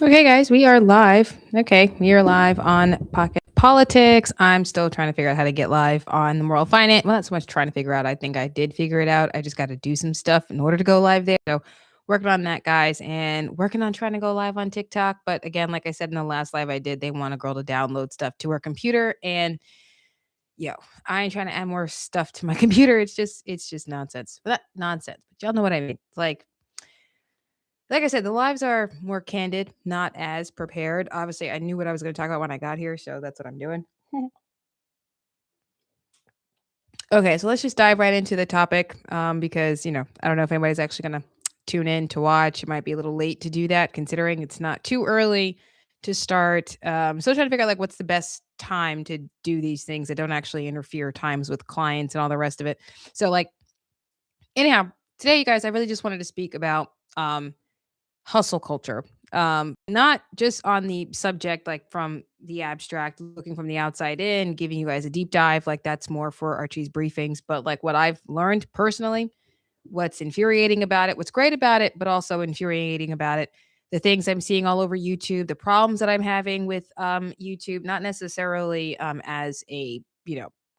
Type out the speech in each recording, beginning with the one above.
Okay, guys, we are live. Okay, we are live on Pocket Politics. I'm still trying to figure out how to get live on the Moral Finance. Well, not so much trying to figure out. I think I did figure it out. I just got to do some stuff in order to go live there. So, working on that, guys, and working on trying to go live on TikTok. But again, like I said in the last live I did, they want a girl to download stuff to her computer, and yo, I ain't trying to add more stuff to my computer. It's just nonsense. But nonsense. But y'all know what I mean. Like I said, the lives are more candid, not as prepared. Obviously, I knew what I was going to talk about when I got here, so that's what I'm doing. Okay, so let's just dive right into the topic because, I don't know if anybody's actually going to tune in to watch. It might be a little late to do that considering it's not too early to start. Still trying to figure out like what's the best time to do these things that don't actually interfere times with clients and all the rest of it. So like anyhow, today you guys, I really just wanted to speak about hustle culture. Not just on the subject, like from the abstract, looking from the outside in, giving you guys a deep dive, like that's more for Archie's briefings, but like what I've learned personally, what's infuriating about it, what's great about it, but also infuriating about it, the things I'm seeing all over YouTube, the problems that I'm having with YouTube, not necessarily as a,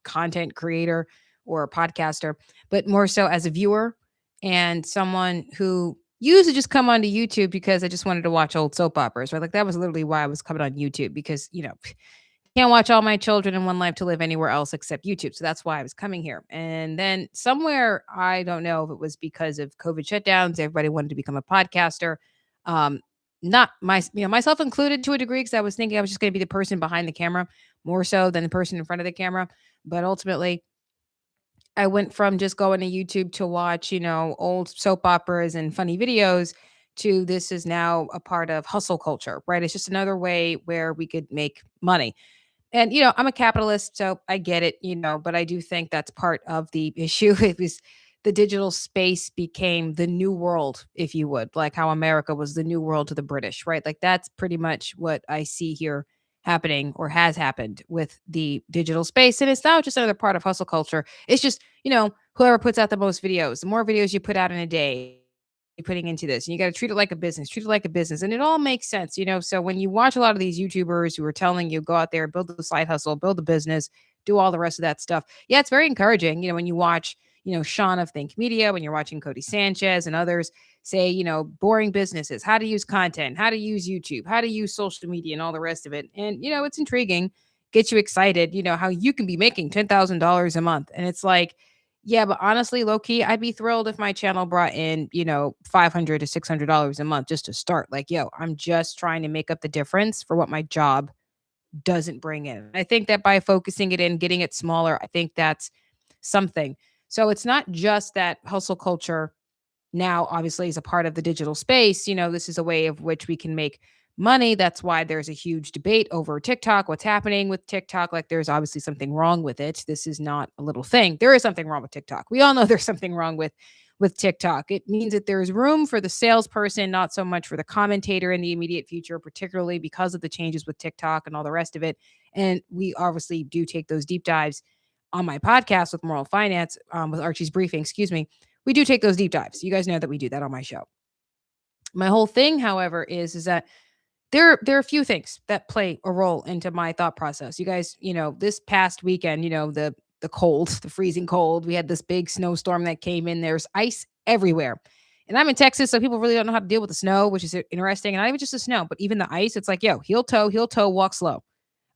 content creator or a podcaster, but more so as a viewer and someone who used to just come onto YouTube because I just wanted to watch old soap operas, right? Like that was literally why I was coming on YouTube because, can't watch All My Children and One Life to Live anywhere else except YouTube. So that's why I was coming here. And then somewhere, I don't know if it was because of COVID shutdowns, everybody wanted to become a podcaster. Um, not myself included to a degree, because I was thinking I was just going to be the person behind the camera more so than the person in front of the camera. But ultimately, I went from just going to YouTube to watch, old soap operas and funny videos to this is now a part of hustle culture, right? It's just another way where we could make money. And, I'm a capitalist, so I get it, but I do think that's part of the issue. It was the digital space became the new world, if you would, like how America was the new world to the British, right? Like that's pretty much what I see here happening or has happened with the digital space. And it's now just another part of hustle culture. It's just, whoever puts out the most videos, the more videos you put out in a day, you're putting into this. And you got to treat it like a business, treat it like a business. And it all makes sense, So when you watch a lot of these YouTubers who are telling you go out there, build the side hustle, build a business, do all the rest of that stuff. Yeah, it's very encouraging, when you watch, Sean of Think Media, when you're watching Cody Sanchez and others say, boring businesses, how to use content, how to use YouTube, how to use social media and all the rest of it. And, it's intriguing, gets you excited, how you can be making $10,000 a month. And it's like, yeah, but honestly, low key, I'd be thrilled if my channel brought in, $500 to $600 a month just to start. Like, yo, I'm just trying to make up the difference for what my job doesn't bring in. I think that by focusing it in, getting it smaller, I think that's something. So it's not just that hustle culture now obviously is a part of the digital space. This is a way of which we can make money. That's why there's a huge debate over TikTok, what's happening with TikTok. Like there's obviously something wrong with it. This is not a little thing. There is something wrong with TikTok. We all know there's something wrong with TikTok. It means that there's room for the salesperson, not so much for the commentator in the immediate future, particularly because of the changes with TikTok and all the rest of it. And we obviously do take those deep dives on my podcast with Moral Finance, with Archie's briefing, excuse me. We do take those deep dives. You guys know that we do that on my show. My whole thing, however, is that there are a few things that play a role into my thought process. You guys, this past weekend, the cold, the freezing cold, we had this big snowstorm that came in. There's ice everywhere. And I'm in Texas, so people really don't know how to deal with the snow, which is interesting. And not even just the snow, but even the ice. It's like, yo, heel toe, walk slow.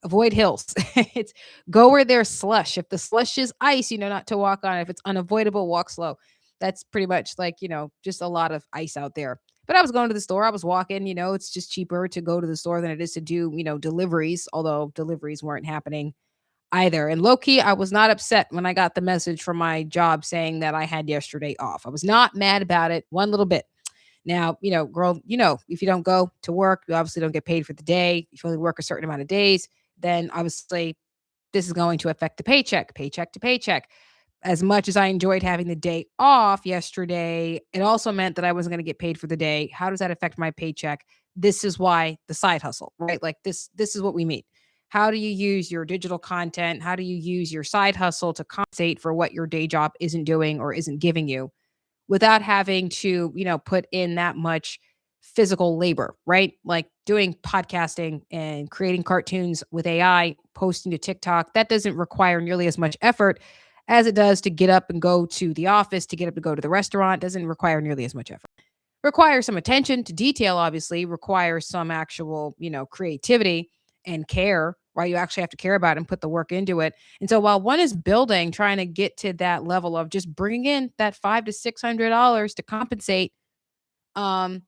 Avoid hills. It's go where there's slush. If the slush is ice, not to walk on. If it's unavoidable, walk slow. That's pretty much like, just a lot of ice out there. But I was going to the store. I was walking, it's just cheaper to go to the store than it is to do, deliveries, although deliveries weren't happening either. And low key, I was not upset when I got the message from my job saying that I had yesterday off. I was not mad about it one little bit. Now, girl, if you don't go to work, you obviously don't get paid for the day. If you only work a certain amount of days, then obviously this is going to affect the paycheck to paycheck. As much as I enjoyed having the day off yesterday, it also meant that I wasn't going to get paid for the day. How does that affect my paycheck? This is why the side hustle, right? Like this is what we mean. How do you use your digital content? How do you use your side hustle to compensate for what your day job isn't doing or isn't giving you? without having to, put in that much physical labor, right? Like doing podcasting and creating cartoons with AI, posting to TikTok, that doesn't require nearly as much effort as it does to get up and go to the office, to get up to go to the restaurant. Doesn't require nearly as much effort. Requires some attention to detail, obviously, requires some actual, creativity and care, right? You actually have to care about it and put the work into it. And so while one is building, trying to get to that level of just bringing in that $500 to $600 to compensate, um,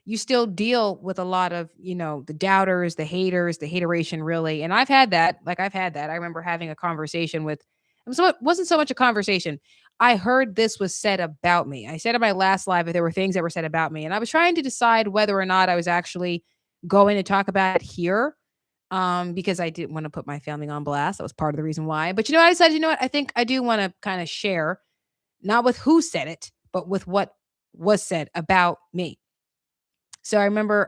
you still deal with a lot of, the doubters, the haters, the hateration, really. And I've had that. Like I've had that. I remember having a conversation with, so it wasn't so much a conversation. I heard this was said about me. I said in my last live that there were things that were said about me, and I was trying to decide whether or not I was actually going to talk about it here. Because I didn't want to put my family on blast. That was part of the reason why. But I decided, what? I think I do want to kind of share, not with who said it, but with what was said about me. So I remember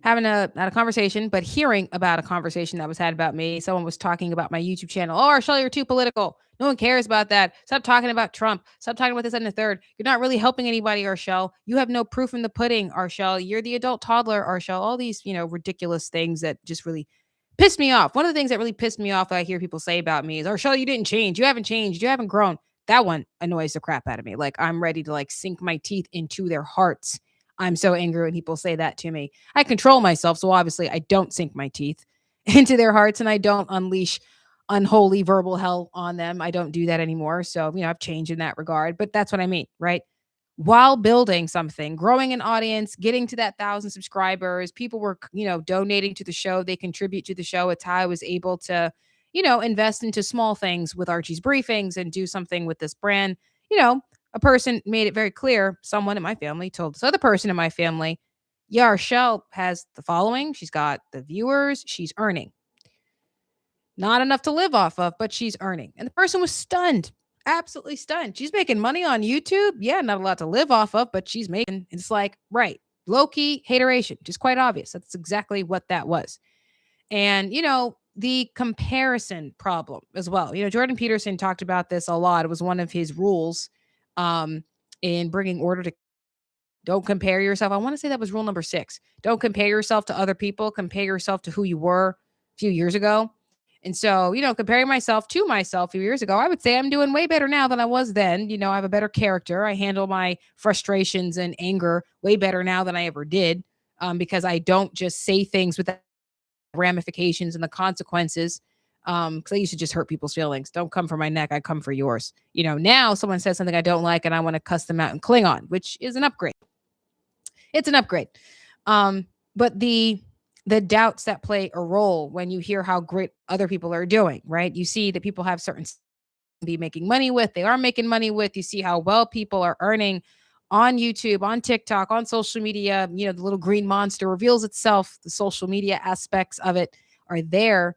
having not a conversation, but hearing about a conversation that was had about me. Someone was talking about my YouTube channel. Oh, Arshel, you're too political. No one cares about that. Stop talking about Trump. Stop talking about this and the third. You're not really helping anybody, Arshel. You have no proof in the pudding, Arshel. You're the adult toddler, Arshel. All these, ridiculous things that just really pissed me off. One of the things that really pissed me off that I hear people say about me is, Arshel, you didn't change. You haven't changed. You haven't grown. That one annoys the crap out of me. Like I'm ready to sink my teeth into their hearts. I'm so angry when people say that to me. I control myself, so obviously I don't sink my teeth into their hearts and I don't unleash unholy verbal hell on them. I don't do that anymore. So, I've changed in that regard, but that's what I mean, right? While building something, growing an audience, getting to that 1,000 subscribers, people were, donating to the show. They contribute to the show. It's how I was able to, invest into small things with Archie's briefings and do something with this brand. A person made it very clear. Someone in my family told this other person in my family, yeah, Rochelle has the following. She's got the viewers. She's earning. Not enough to live off of, but she's earning. And the person was stunned, absolutely stunned. She's making money on YouTube. Yeah, not a lot to live off of, but she's making. It's like, right, low key hateration, just quite obvious. That's exactly what that was. And, the comparison problem as well. Jordan Peterson talked about this a lot. It was one of his rules um, in bringing order to don't compare yourself. I want to say that was rule number 6. Don't compare yourself to other people. Compare yourself to who you were a few years ago. And so, comparing myself to myself a few years ago, I would say I'm doing way better now than I was then. I have a better character. I handle my frustrations and anger way better now than I ever did because I don't just say things without ramifications and the consequences. Because I used to just hurt people's feelings. Don't come for my neck. I come for yours. Now someone says something I don't like and I want to cuss them out in Klingon, which is an upgrade. It's an upgrade. But the doubts that play a role when you hear how great other people are doing, right? You see that people have certain be making money with, they are making money with. You see how well people are earning on YouTube, on TikTok, on social media. The little green monster reveals itself. The social media aspects of it are there.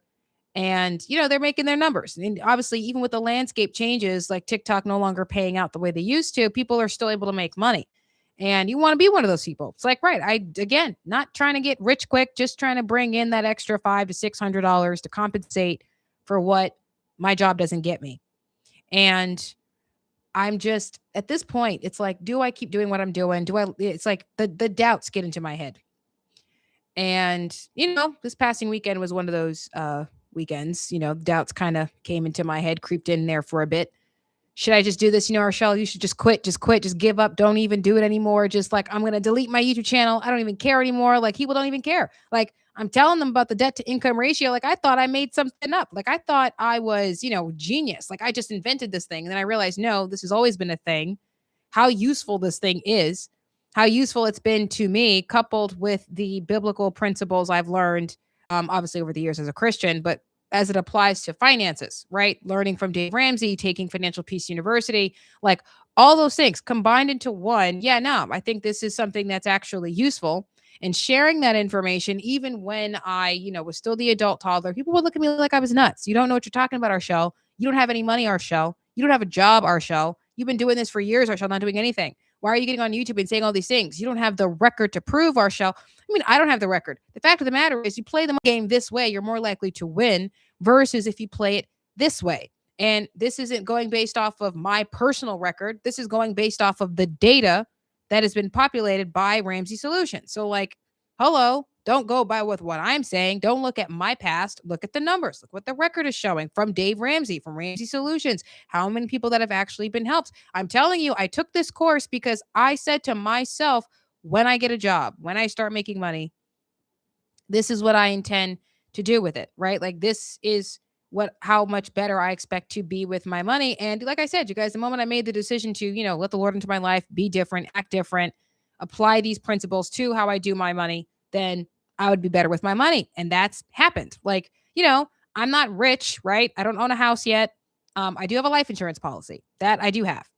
And, they're making their numbers. And obviously, even with the landscape changes, like TikTok no longer paying out the way they used to, people are still able to make money. And you want to be one of those people. It's like, right, again, not trying to get rich quick, just trying to bring in that extra $500 to $600 to compensate for what my job doesn't get me. And I'm just at this point, it's like, do I keep doing what I'm doing? It's like the doubts get into my head. And, this passing weekend was one of those weekends, doubts kind of came into my head, creeped in there for a bit. Should I just do this? Rochelle, you should just quit, just give up. Don't even do it anymore. Just like, I'm going to delete my YouTube channel. I don't even care anymore. Like people don't even care. Like I'm telling them about the debt to income ratio. Like I thought I made something up. Like I thought I was, genius. Like I just invented this thing. And then I realized, no, this has always been a thing. How useful this thing is, how useful it's been to me, coupled with the biblical principles I've learned, obviously over the years as a Christian, but as it applies to finances, right? Learning from Dave Ramsey, taking Financial Peace University, like all those things combined into one. Yeah, no, I think this is something that's actually useful. And sharing that information, even when I, was still the adult toddler, people would look at me like I was nuts. You don't know what you're talking about, Arshel. You don't have any money, Arshel. You don't have a job, Arshel. You've been doing this for years, Arshel, not doing anything. Why are you getting on YouTube and saying all these things? You don't have the record to prove, Arshel. I mean, I don't have the record. The fact of the matter is you play the game this way, you're more likely to win versus if you play it this way. And this isn't going based off of my personal record. This is going based off of the data that has been populated by Ramsey Solutions. So, like, hello, don't go by with what I'm saying. Don't look at my past. Look at the numbers. Look what the record is showing from Dave Ramsey, from Ramsey Solutions. How many people that have actually been helped? I'm telling you, I took this course because I said to myself, when I get a job, when I start making money, this is what I intend to do with it, right? Like, this is what how much better I expect to be with my money. And like I said, you guys, the moment I made the decision to, let the Lord into my life, be different, act different, apply these principles to how I do my money, then I would be better with my money. And that's happened. Like, I'm not rich, right? I don't own a house yet. I do have a life insurance policy that I do have,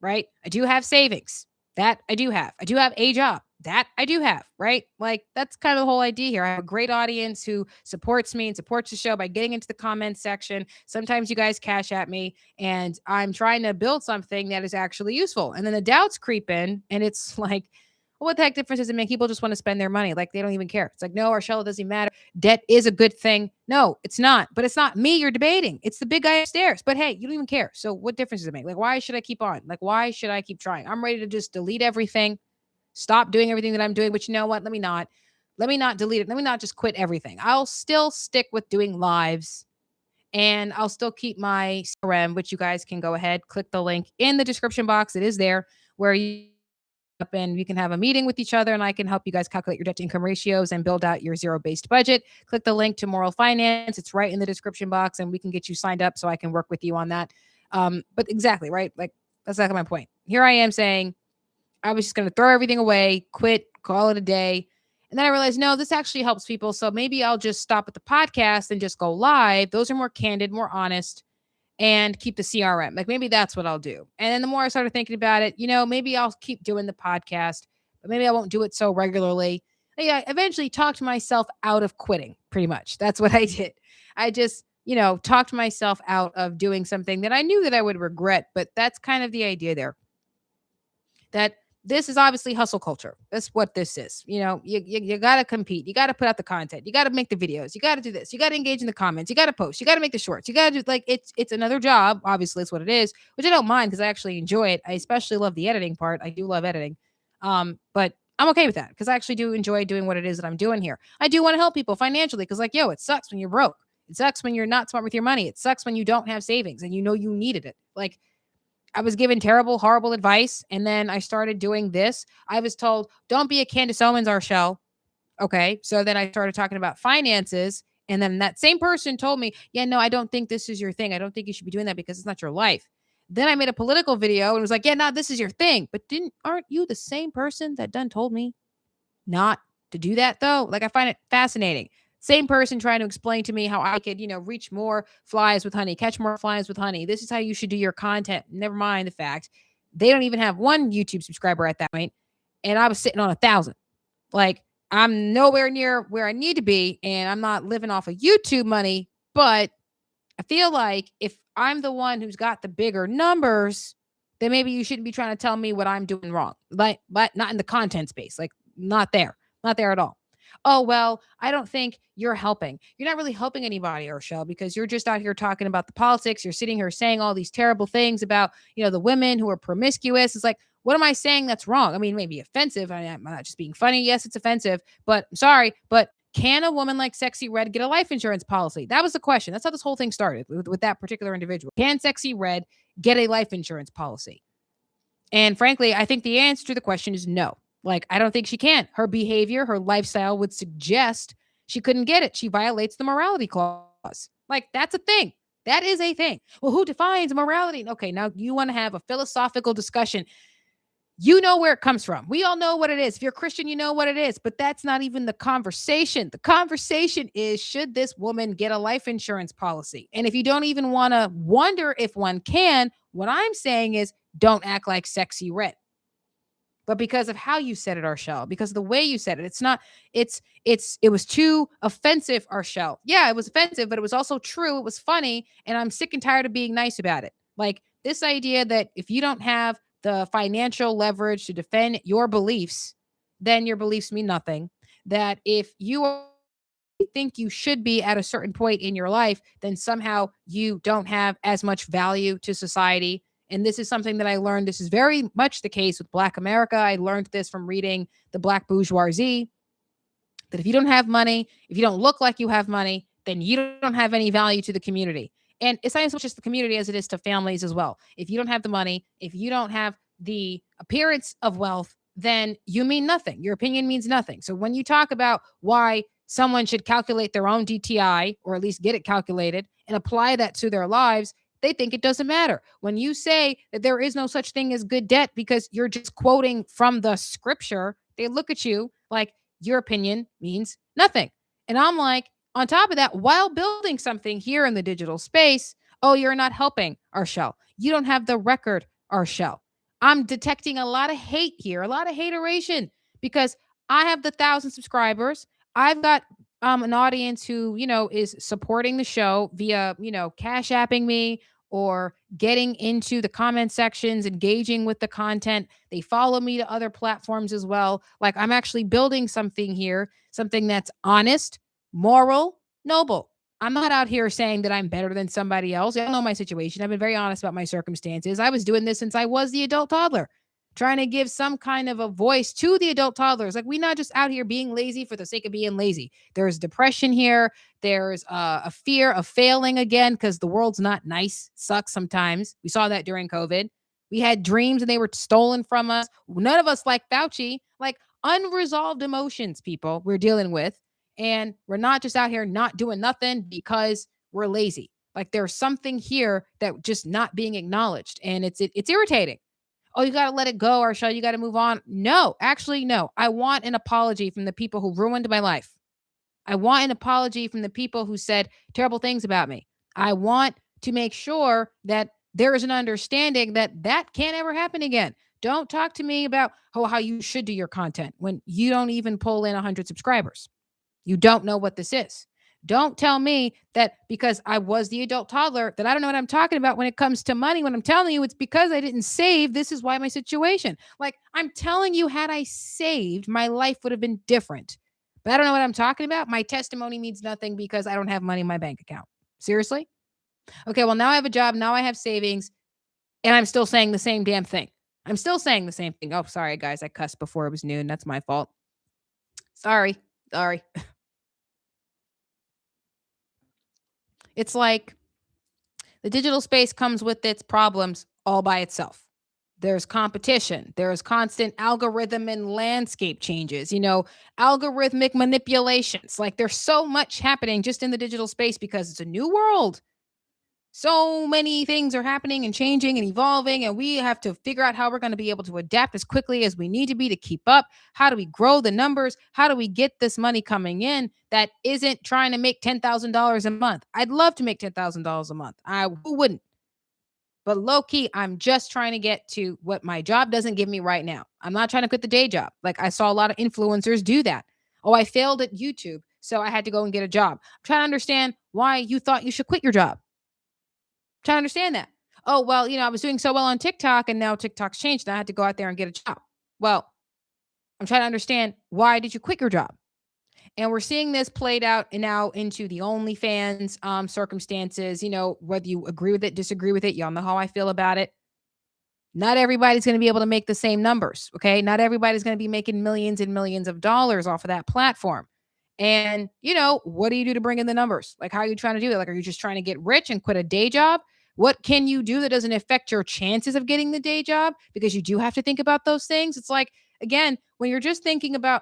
right? I do have savings. That I do have. I do have a job. That I do have, right? Like, that's kind of the whole idea here. I have a great audience who supports me and supports the show by getting into the comments section. Sometimes you guys cash at me, and I'm trying to build something that is actually useful. And then the doubts creep in, and it's like, well, what the heck difference does it make? People just want to spend their money. Like, they don't even care. It's like, no, Arshella, it doesn't matter. Debt is a good thing. No, it's not. But it's not me you're debating. It's the big guy upstairs. But hey, you don't even care. So what difference does it make? Like, why should I keep on? Like, why should I keep trying? I'm ready to just delete everything, stop doing everything that I'm doing. But you know what? Let me not. Let me not delete it. Let me not just quit everything. I'll still stick with doing lives, and I'll still keep my CRM, which you guys can go ahead, click the link in the description box. It is there where you up and we can have a meeting with each other, and I can help you guys calculate your debt to income ratios and build out your zero based budget. Click the link to Moral Finance. It's right in the description box, and we can get you signed up so I can work with you on that. But exactly, right? Like, that's exactly my point. Here I am saying I was just going to throw everything away, quit, call it a day. And then I realized, no, this actually helps people. So maybe I'll just stop at the podcast and just go live. Those are more candid, more honest, and keep the CRM. Like, maybe that's what I'll do. And then the more I started thinking about it, maybe I'll keep doing the podcast, but maybe I won't do it so regularly. Yeah, I eventually talked myself out of quitting, pretty much. That's what I did. I just, talked myself out of doing something that I knew that I would regret, but that's kind of the idea there. That this is obviously hustle culture. That's what this is. You got to compete. You got to put out the content. You got to make the videos. You got to do this. You got to engage in the comments. You got to post. You got to make the shorts. You got to do, like, it's another job. Obviously, it's what it is, which I don't mind because I actually enjoy it. I especially love the editing part. I do love editing. But I'm okay with that because I actually do enjoy doing what it is that I'm doing here. I do want to help people financially because, like, it sucks when you're broke. It sucks when you're not smart with your money. It sucks when you don't have savings and you needed it. Like, I was given terrible, horrible advice. And then I started doing this. I was told, don't be a Candace Owens, Arshell. Okay. So then I started talking about finances. And then that same person told me, yeah, no, I don't think this is your thing. I don't think you should be doing that because it's not your life. Then I made a political video and was like, yeah, no, this is your thing. But aren't you the same person that done told me not to do that, though? Like, I find it fascinating. Same person trying to explain to me how I could, reach more flies with honey, catch more flies with honey. This is how you should do your content. Never mind the fact they don't even have one YouTube subscriber at that point, and I was sitting on 1,000. Like, I'm nowhere near where I need to be, and I'm not living off of YouTube money. But I feel like if I'm the one who's got the bigger numbers, then maybe you shouldn't be trying to tell me what I'm doing wrong. But not in the content space. Like, not there at all. Oh, well, I don't think you're helping. You're not really helping anybody, Arshell, because you're just out here talking about the politics. You're sitting here saying all these terrible things about, the women who are promiscuous. It's like, what am I saying that's wrong? I mean, maybe offensive. I'm not just being funny. Yes, it's offensive, but I'm sorry. But can a woman like Sexy Red get a life insurance policy? That was the question. That's how this whole thing started with that particular individual. Can Sexy Red get a life insurance policy? And frankly, I think the answer to the question is no. Like, I don't think she can. Her behavior, her lifestyle would suggest she couldn't get it. She violates the morality clause. Like, that's a thing. That is a thing. Well, who defines morality? Okay, now you want to have a philosophical discussion. You know where it comes from. We all know what it is. If you're Christian, you know what it is. But that's not even the conversation. The conversation is, should this woman get a life insurance policy? And if you don't even want to wonder if one can, what I'm saying is, don't act like Sexy Red. But because of how you said it, Arshell, because of the way you said it, it was too offensive, Arshell. Yeah, it was offensive, but it was also true. It was funny. And I'm sick and tired of being nice about it. Like, this idea that if you don't have the financial leverage to defend your beliefs, then your beliefs mean nothing. That if you are think you should be at a certain point in your life, then somehow you don't have as much value to society. And this is something that I learned. This is very much the case with Black America. I learned this from reading The Black Bourgeoisie, that if you don't have money, if you don't look like you have money, then you don't have any value to the community. And it's not so much just the community as it is to families as well. If you don't have the money, if you don't have the appearance of wealth, then you mean nothing. Your opinion means nothing. So when you talk about why someone should calculate their own DTI, or at least get it calculated and apply that to their lives, they think it doesn't matter. When you say that there is no such thing as good debt because you're just quoting from the scripture, they look at you like your opinion means nothing. And I'm like, on top of that, while building something here in the digital space, oh, you're not helping our show. You don't have the record, our show. I'm detecting a lot of hate here, a lot of hateration, because I have the 1,000 subscribers. I've got an audience who, is supporting the show via, cash apping me or getting into the comment sections, engaging with the content. They follow me to other platforms as well. Like, I'm actually building something here, something that's honest, moral, noble. I'm not out here saying that I'm better than somebody else. I know my situation. I've been very honest about my circumstances. I was doing this since I was the adult toddler, trying to give some kind of a voice to the adult toddlers. Like, we're not just out here being lazy for the sake of being lazy. There's depression here. There's a fear of failing again because the world's not nice. Sucks sometimes. We saw that during COVID. We had dreams and they were stolen from us. None of us like Fauci. Like, unresolved emotions, people, we're dealing with. And we're not just out here not doing nothing because we're lazy. Like, there's something here that just not being acknowledged. And it's irritating. Oh, you got to let it go, or show you got to move on. No, actually, no. I want an apology from the people who ruined my life. I want an apology from the people who said terrible things about me. I want to make sure that there is an understanding that that can't ever happen again. Don't talk to me about how you should do your content when you don't even pull in 100 subscribers. You don't know what this is. Don't tell me that because I was the adult toddler that I don't know what I'm talking about when it comes to money. When I'm telling you it's because I didn't save, this is why my situation. Like, I'm telling you, had I saved, my life would have been different. But I don't know what I'm talking about. My testimony means nothing because I don't have money in my bank account. Seriously? Okay, well, now I have a job. Now I have savings. And I'm still saying the same damn thing. I'm still saying the same thing. Oh, sorry, guys. I cussed before it was noon. That's my fault. Sorry. Sorry. It's like the digital space comes with its problems all by itself. There's competition. There's constant algorithm and landscape changes, algorithmic manipulations. Like, there's so much happening just in the digital space because it's a new world. So many things are happening and changing and evolving, and we have to figure out how we're going to be able to adapt as quickly as we need to be to keep up. How do we grow the numbers? How do we get this money coming in that isn't trying to make $10,000 a month? I'd love to make $10,000 a month. Who wouldn't? But low key, I'm just trying to get to what my job doesn't give me right now. I'm not trying to quit the day job. Like, I saw a lot of influencers do that. Oh, I failed at YouTube, so I had to go and get a job. I'm trying to understand why you thought you should quit your job. Trying to understand that. Oh, well, I was doing so well on TikTok and now TikTok's changed and I had to go out there and get a job. Well, I'm trying to understand, why did you quit your job? And we're seeing this played out now into the OnlyFans circumstances, whether you agree with it, disagree with it. Y'all know how I feel about it. Not everybody's going to be able to make the same numbers. Okay. Not everybody's going to be making millions and millions of dollars off of that platform. And, what do you do to bring in the numbers? Like, how are you trying to do it? Like, are you just trying to get rich and quit a day job? What can you do that doesn't affect your chances of getting the day job? Because you do have to think about those things. It's like, again, when you're just thinking about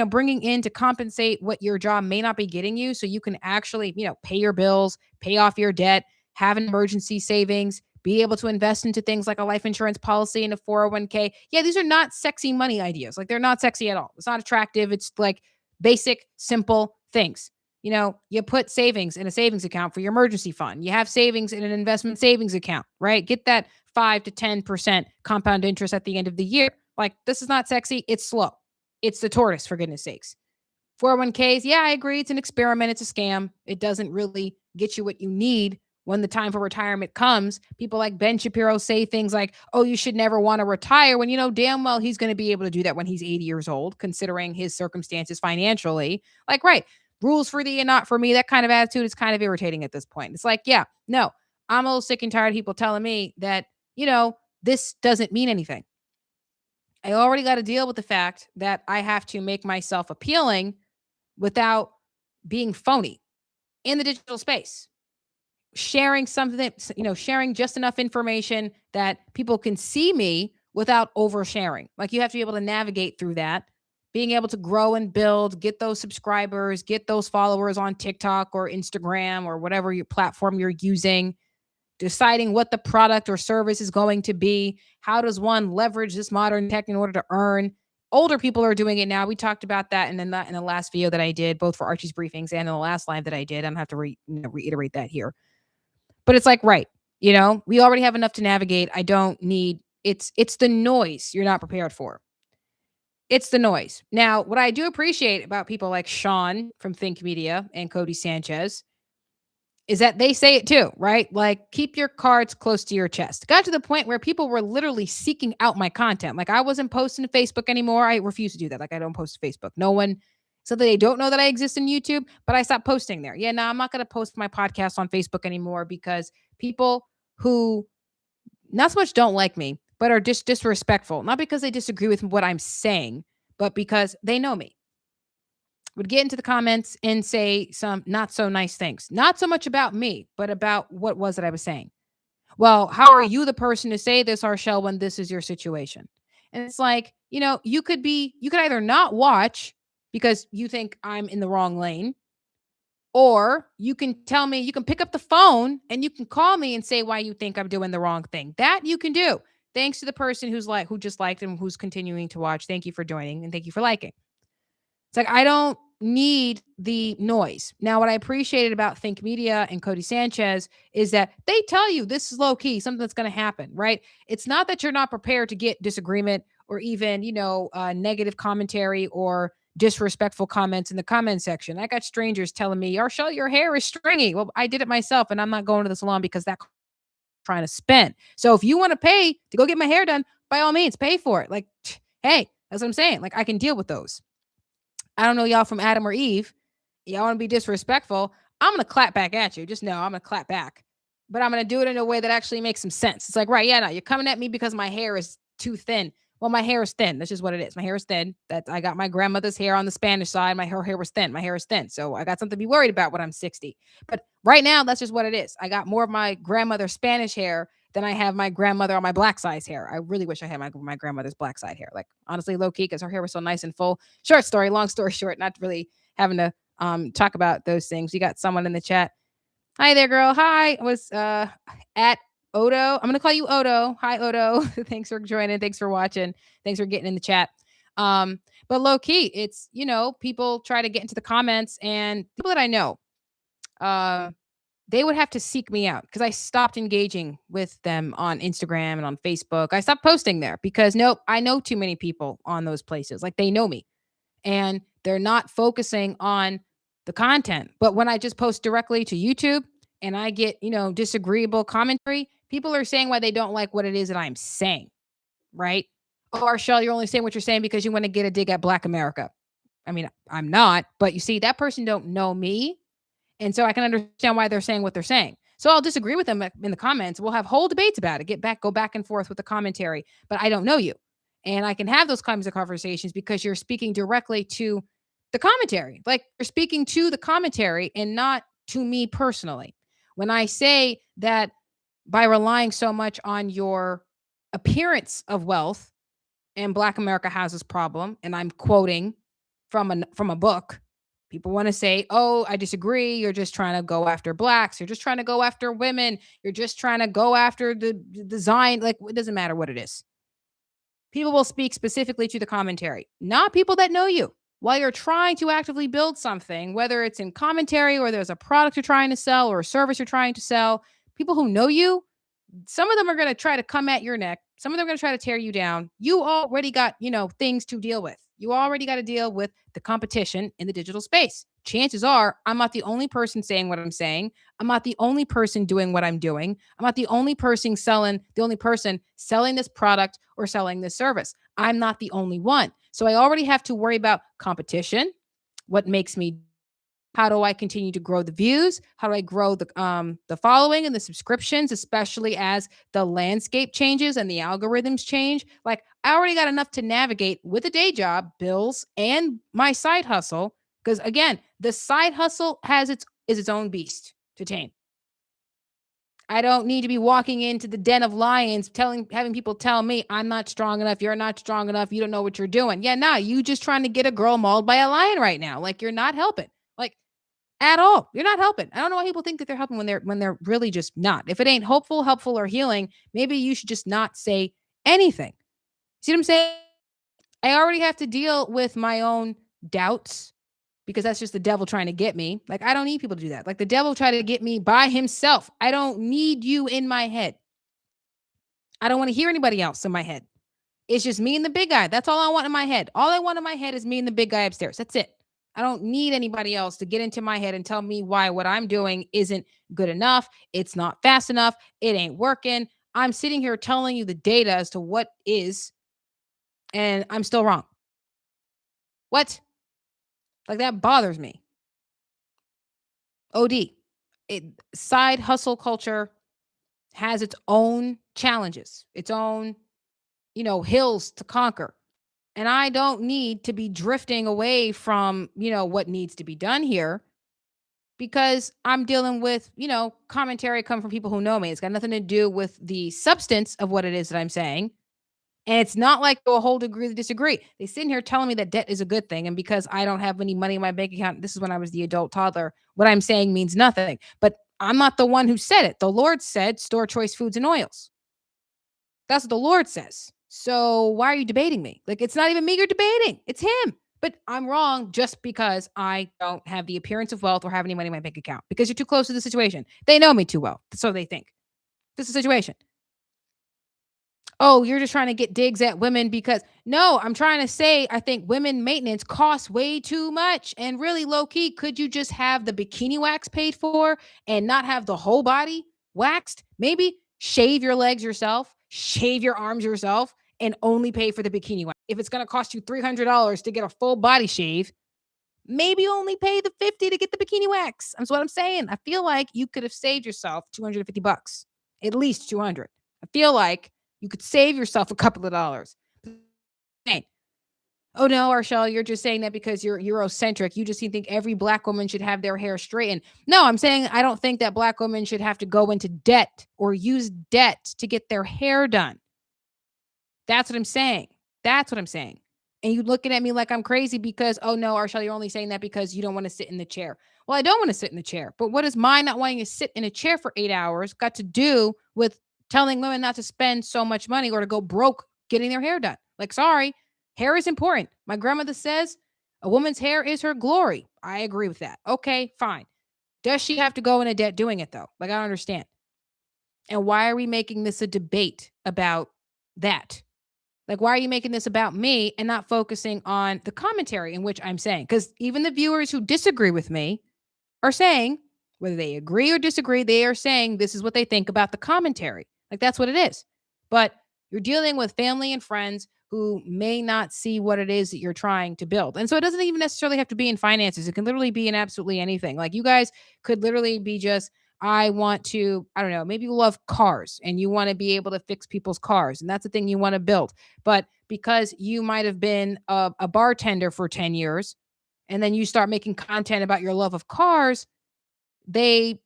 bringing in to compensate what your job may not be getting you, so you can actually, pay your bills, pay off your debt, have an emergency savings, be able to invest into things like a life insurance policy and a 401k. Yeah, these are not sexy money ideas. Like, they're not sexy at all. It's not attractive. It's like basic, simple things. You put savings in a savings account for your emergency fund. You have savings in an investment savings account, right? Get that 5 to 10% compound interest at the end of the year. Like, this is not sexy. It's slow. It's the tortoise, for goodness sakes. 401ks, yeah, I agree. It's an experiment. It's a scam. It doesn't really get you what you need when the time for retirement comes. People like Ben Shapiro say things like, oh, you should never want to retire, when damn well he's going to be able to do that when he's 80 years old, considering his circumstances financially. Like, right. rules for thee and not for me. That kind of attitude is kind of irritating at this point. It's like, yeah, no, I'm a little sick and tired of people telling me that, this doesn't mean anything. I already got to deal with the fact that I have to make myself appealing without being phony in the digital space. Sharing something, sharing just enough information that people can see me without oversharing. Like you have to be able to navigate through that, being able to grow and build, get those subscribers, get those followers on TikTok or Instagram or whatever your platform you're using, deciding what the product or service is going to be. How does one leverage this modern tech in order to earn? Older people are doing it now. We talked about that in the last video that I did, both for Archie's briefings and in the last live that I did. I don't have to reiterate that here. But it's like, right, we already have enough to navigate. I don't need it's the noise you're not prepared for. It's the noise. Now, what I do appreciate about people like Sean from Think Media and Cody Sanchez is that they say it too, right? Like, keep your cards close to your chest. Got to the point where people were literally seeking out my content. Like, I wasn't posting to Facebook anymore. I refuse to do that. Like, I don't post to Facebook. No one, so that they don't know that I exist in YouTube, but I stopped posting there. Yeah, no, I'm not going to post my podcast on Facebook anymore because people who not so much don't like me, but are just disrespectful, not because they disagree with what I'm saying, but because they know me, would get into the comments and say some not so nice things. Not so much about me, but about what was that I was saying. Well, how are you the person to say this, Arshel, when this is your situation? And it's like, you could either not watch because you think I'm in the wrong lane, or you can tell me, you can pick up the phone and you can call me and say why you think I'm doing the wrong thing. That you can do. Thanks to the person who just liked and who's continuing to watch. Thank you for joining and thank you for liking. It's like, I don't need the noise. Now, what I appreciated about Think Media and Cody Sanchez is that they tell you this is low key, something that's going to happen, right? It's not that you're not prepared to get disagreement or even, negative commentary or disrespectful comments in the comment section. I got strangers telling me, Arshel, your hair is stringy. Well, I did it myself and I'm not going to the salon because that's trying to spend. So if you want to pay to go get my hair done, by all means, pay for it. Like, hey, that's what I'm saying. Like, I can deal with those. I don't know y'all from Adam or Eve. Y'all want to be disrespectful. I'm going to clap back at you. Just know I'm going to clap back. But I'm going to do it in a way that actually makes some sense. It's like, right, yeah, no, you're coming at me because my hair is too thin. Well, my hair is thin. That's just what it is. My hair is thin. I got my grandmother's hair on the Spanish side. Her hair was thin. My hair is thin. So I got something to be worried about when I'm 60. But right now, that's just what it is. I got more of my grandmother's Spanish hair than I have my grandmother on my black size hair. I really wish I had my grandmother's black side hair. Like, honestly, low key, because her hair was so nice and full. Short story, long story short, not really having to talk about those things. You got someone in the chat. Hi there, girl. Hi. I was at Odo. I'm going to call you Odo. Hi, Odo. Thanks for joining. Thanks for watching. Thanks for getting in the chat. But low key, it's, people try to get into the comments, and people that I know, they would have to seek me out because I stopped engaging with them on Instagram and on Facebook. I stopped posting there because nope, I know too many people on those places. Like, they know me and they're not focusing on the content. But when I just post directly to YouTube and I get, disagreeable commentary, people are saying why they don't like what it is that I'm saying, right? Oh, Arshel, you're only saying what you're saying because you want to get a dig at Black America. I mean, I'm not, but you see, that person don't know me. And so I can understand why they're saying what they're saying. So I'll disagree with them in the comments. We'll have whole debates about it, go back and forth with the commentary, but I don't know you. And I can have those kinds of conversations because you're speaking directly to the commentary. Like, you're speaking to the commentary and not to me personally. When I say that by relying so much on your appearance of wealth and Black America has this problem, and I'm quoting from a book, people want to say, oh, I disagree. You're just trying to go after Blacks. You're just trying to go after women. You're just trying to go after the design. Like, it doesn't matter what it is. People will speak specifically to the commentary, not people that know you. While you're trying to actively build something, whether it's in commentary or there's a product you're trying to sell or a service you're trying to sell, people who know you, some of them are going to try to come at your neck. Some of them are going to try to tear you down. You already got, things to deal with. You already got to deal with the competition in the digital space. Chances are I'm not the only person saying what I'm saying. I'm not the only person doing what I'm doing. I'm not the only person selling this product or selling this service. I'm not the only one. So I already have to worry about competition, what makes me How do I continue to grow the views? How do I grow the following and the subscriptions, especially as the landscape changes and the algorithms change? Like I already got enough to navigate with a day job, bills, and my side hustle. Because again, the side hustle is its own beast to tame. I don't need to be walking into the den of lions having people tell me I'm not strong enough, you're not strong enough, you don't know what you're doing. Yeah, nah, you just trying to get a girl mauled by a lion right now. Like you're not helping. Like at all. You're not helping. I don't know why people think that they're helping when they're really just not. If it ain't hopeful, helpful, or healing, maybe you should just not say anything. See what I'm saying? I already have to deal with my own doubts because that's just the devil trying to get me. Like, I don't need people to do that. Like, the devil tried to get me by himself. I don't need you in my head. I don't want to hear anybody else in my head. It's just me and the big guy. That's all I want in my head. All I want in my head is me and the big guy upstairs. That's it. I don't need anybody else to get into my head and tell me why what I'm doing isn't good enough. It's not fast enough. It ain't working. I'm sitting here telling you the data as to what is, and I'm still wrong. What? Like that bothers me. OD. It side hustle culture has its own challenges, its own, hills to conquer. And I don't need to be drifting away from, what needs to be done here because I'm dealing with, commentary come from people who know me. It's got nothing to do with the substance of what it is that I'm saying. And it's not like to a whole degree they disagree. They sit in here telling me that debt is a good thing. And because I don't have any money in my bank account, this is when I was the adult toddler, what I'm saying means nothing. But I'm not the one who said it. The Lord said, store choice foods and oils. That's what the Lord says. So why are you debating me? Like, it's not even me you're debating. It's him. But I'm wrong just because I don't have the appearance of wealth or have any money in my bank account because you're too close to the situation. They know me too well. So they think. This is the situation. Oh, you're just trying to get digs at women because no, I'm trying to say I think women maintenance costs way too much. And really low key, could you just have the bikini wax paid for and not have the whole body waxed? Maybe shave your legs yourself, shave your arms yourself, and only pay for the bikini wax. If it's going to cost you $300 to get a full body shave, maybe only pay the 50 to get the bikini wax. That's what I'm saying. I feel like you could have saved yourself $250, at least 200. I feel like you could save yourself a couple of dollars. Hey, oh no, Arshel, you're just saying that because you're Eurocentric. You just think every black woman should have their hair straightened. No, I'm saying I don't think that black women should have to go into debt or use debt to get their hair done. That's what I'm saying. That's what I'm saying. And you looking at me like I'm crazy because, oh no, Arshel, you're only saying that because you don't want to sit in the chair. Well, I don't want to sit in the chair. But what does my not wanting to sit in a chair for 8 hours got to do with telling women not to spend so much money or to go broke getting their hair done? Like, sorry, hair is important. My grandmother says a woman's hair is her glory. I agree with that. Okay, fine. Does she have to go into debt doing it though? Like, I don't understand. And why are we making this a debate about that? Like, why are you making this about me and not focusing on the commentary in which I'm saying? Because even the viewers who disagree with me are saying, whether they agree or disagree, they are saying this is what they think about the commentary. Like, that's what it is. But you're dealing with family and friends who may not see what it is that you're trying to build. And so it doesn't even necessarily have to be in finances. It can literally be in absolutely anything. Like, you guys could literally be just, I want to, I don't know, maybe you love cars and you want to be able to fix people's cars. And that's the thing you want to build. But because you might have been a bartender for 10 years and then you start making content about your love of cars, they,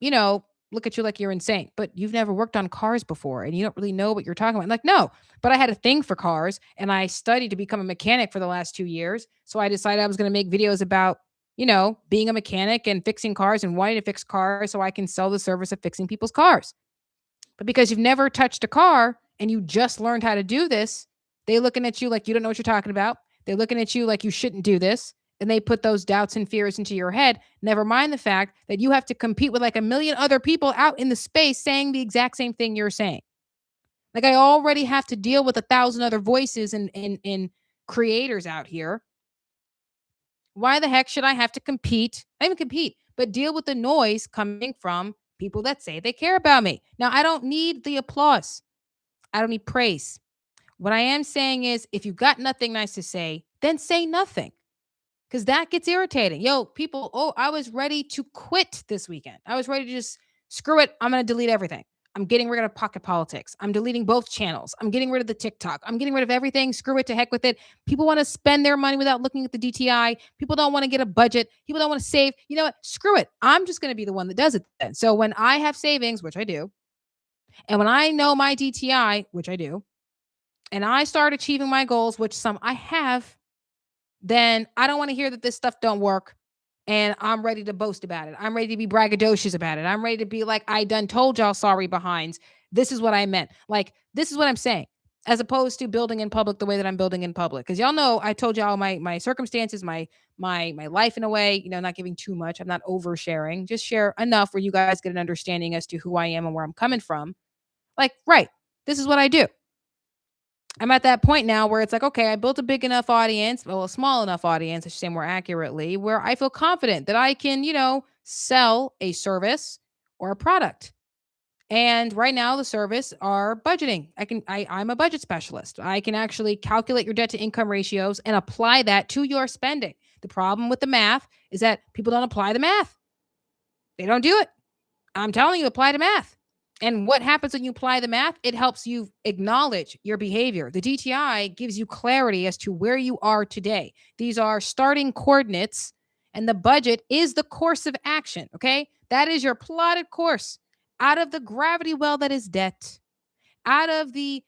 look at you like you're insane, but you've never worked on cars before and you don't really know what you're talking about. Like, no, but I had a thing for cars and I studied to become a mechanic for the last 2 years. So I decided I was going to make videos about, being a mechanic and fixing cars and wanting to fix cars so I can sell the service of fixing people's cars. But because you've never touched a car and you just learned how to do this, they looking at you like you don't know what you're talking about. They're looking at you like you shouldn't do this. And they put those doubts and fears into your head. Never mind the fact that you have to compete with like a million other people out in the space saying the exact same thing you're saying. Like, I already have to deal with 1,000 other voices and creators out here. Why the heck should I have to compete? Not even compete, but deal with the noise coming from people that say they care about me. Now, I don't need the applause. I don't need praise. What I am saying is, if you've got nothing nice to say, then say nothing. because that gets irritating. Yo, people, oh, I was ready to quit this weekend. I was ready to just screw it. I'm going to delete everything. I'm getting rid of pocket politics. I'm deleting both channels. I'm getting rid of the TikTok. I'm getting rid of everything. Screw it, to heck with it. People want to spend their money without looking at the DTI. People don't want to get a budget. People don't want to save. You know what? Screw it. I'm just going to be the one that does it then. So when I have savings, which I do, and when I know my DTI, which I do, and I start achieving my goals, which some I have, then I don't want to hear that this stuff don't work. And I'm ready to boast about it. I'm ready to be braggadocious about it. I'm ready to be like, I done told y'all sorry behinds. This is what I meant. Like, this is what I'm saying, as opposed to building in public the way that I'm building in public. Because y'all know I told y'all my circumstances, my life in a way, not giving too much. I'm not oversharing. Just share enough where you guys get an understanding as to who I am and where I'm coming from. Like, right, this is what I do. I'm at that point now where it's like, okay, I built a big enough audience, well, a small enough audience, I should say more accurately, where I feel confident that I can, sell a service or a product. And right now the service are budgeting. I'm a budget specialist. I can actually calculate your debt to income ratios and apply that to your spending. The problem with the math is that people don't apply the math. They don't do it. I'm telling you, apply the math. And what happens when you apply the math? It helps you acknowledge your behavior. The DTI gives you clarity as to where you are today. These are starting coordinates, and the budget is the course of action. Okay. That is your plotted course out of the gravity well that is debt, out of the,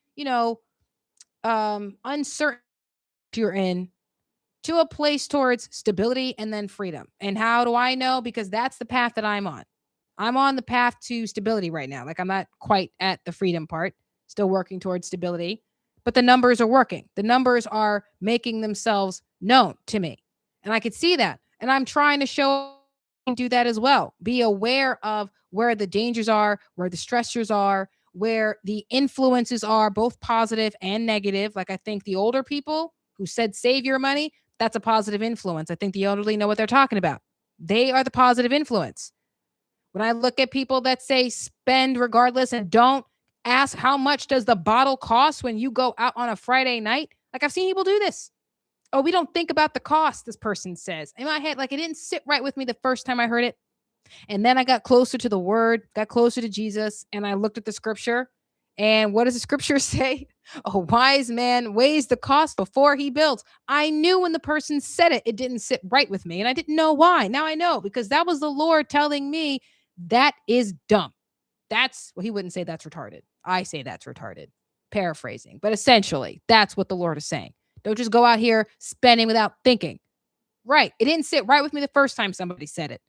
uncertainty you're in, to a place towards stability and then freedom. And how do I know? Because that's the path that I'm on. I'm on the path to stability right now. Like, I'm not quite at the freedom part, still working towards stability, but the numbers are working. The numbers are making themselves known to me. And I could see that. And I'm trying to show and do that as well. Be aware of where the dangers are, where the stressors are, where the influences are, both positive and negative. Like, I think the older people who said save your money, that's a positive influence. I think the elderly know what they're talking about. They are the positive influence. When I look at people that say spend regardless and don't ask how much does the bottle cost when you go out on a Friday night, like, I've seen people do this. Oh, we don't think about the cost, this person says. In my head, like, it didn't sit right with me the first time I heard it. And then I got closer to the word, got closer to Jesus, and I looked at the scripture. And what does the scripture say? A wise man weighs the cost before he builds. I knew when the person said it, it didn't sit right with me. And I didn't know why. Now I know, because that was the Lord telling me that is dumb. He wouldn't say that's retarded. I say that's retarded. Paraphrasing. But essentially, that's what the Lord is saying. Don't just go out here spending without thinking. Right. It didn't sit right with me the first time somebody said it.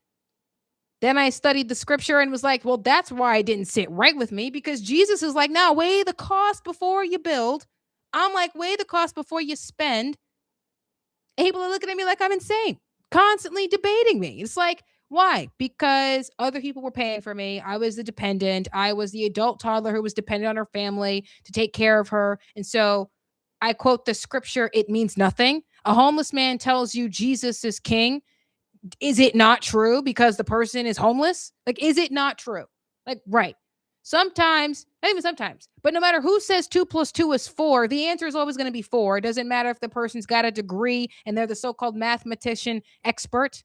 Then I studied the scripture and was like, well, that's why it didn't sit right with me, because Jesus is like, now weigh the cost before you build. I'm like, weigh the cost before you spend. And people are looking at me like I'm insane, constantly debating me. It's like, why? Because other people were paying for me. I was the dependent. I was the adult toddler who was dependent on her family to take care of her. And so I quote the scripture, it means nothing. A homeless man tells you Jesus is king. Is it not true because the person is homeless? Like, is it not true? Like, right. Sometimes, not even sometimes, but no matter who says 2 + 2 is 4, the answer is always going to be 4. It doesn't matter if the person's got a degree and they're the so-called mathematician expert,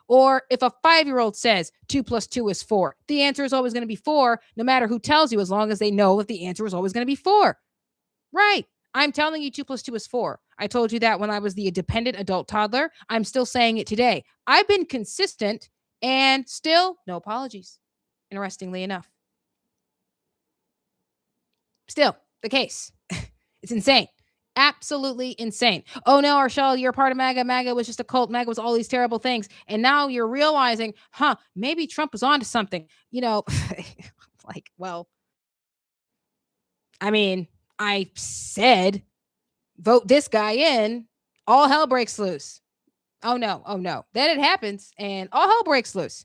or if a 5-year-old says 2 + 2 is 4, the answer is always going to be 4, no matter who tells you, as long as they know that the answer is always going to be 4. Right. I'm telling you 2 + 2 is 4. I told you that when I was the dependent adult toddler. I'm still saying it today. I've been consistent and still no apologies. Interestingly enough. Still the case. It's insane. Absolutely insane. Oh no, Arshelle, you're part of MAGA. MAGA was just a cult. MAGA was all these terrible things. And now you're realizing, maybe Trump was onto something. Like, well, I mean, I said, vote this guy in, all hell breaks loose. Oh no. Then it happens and all hell breaks loose.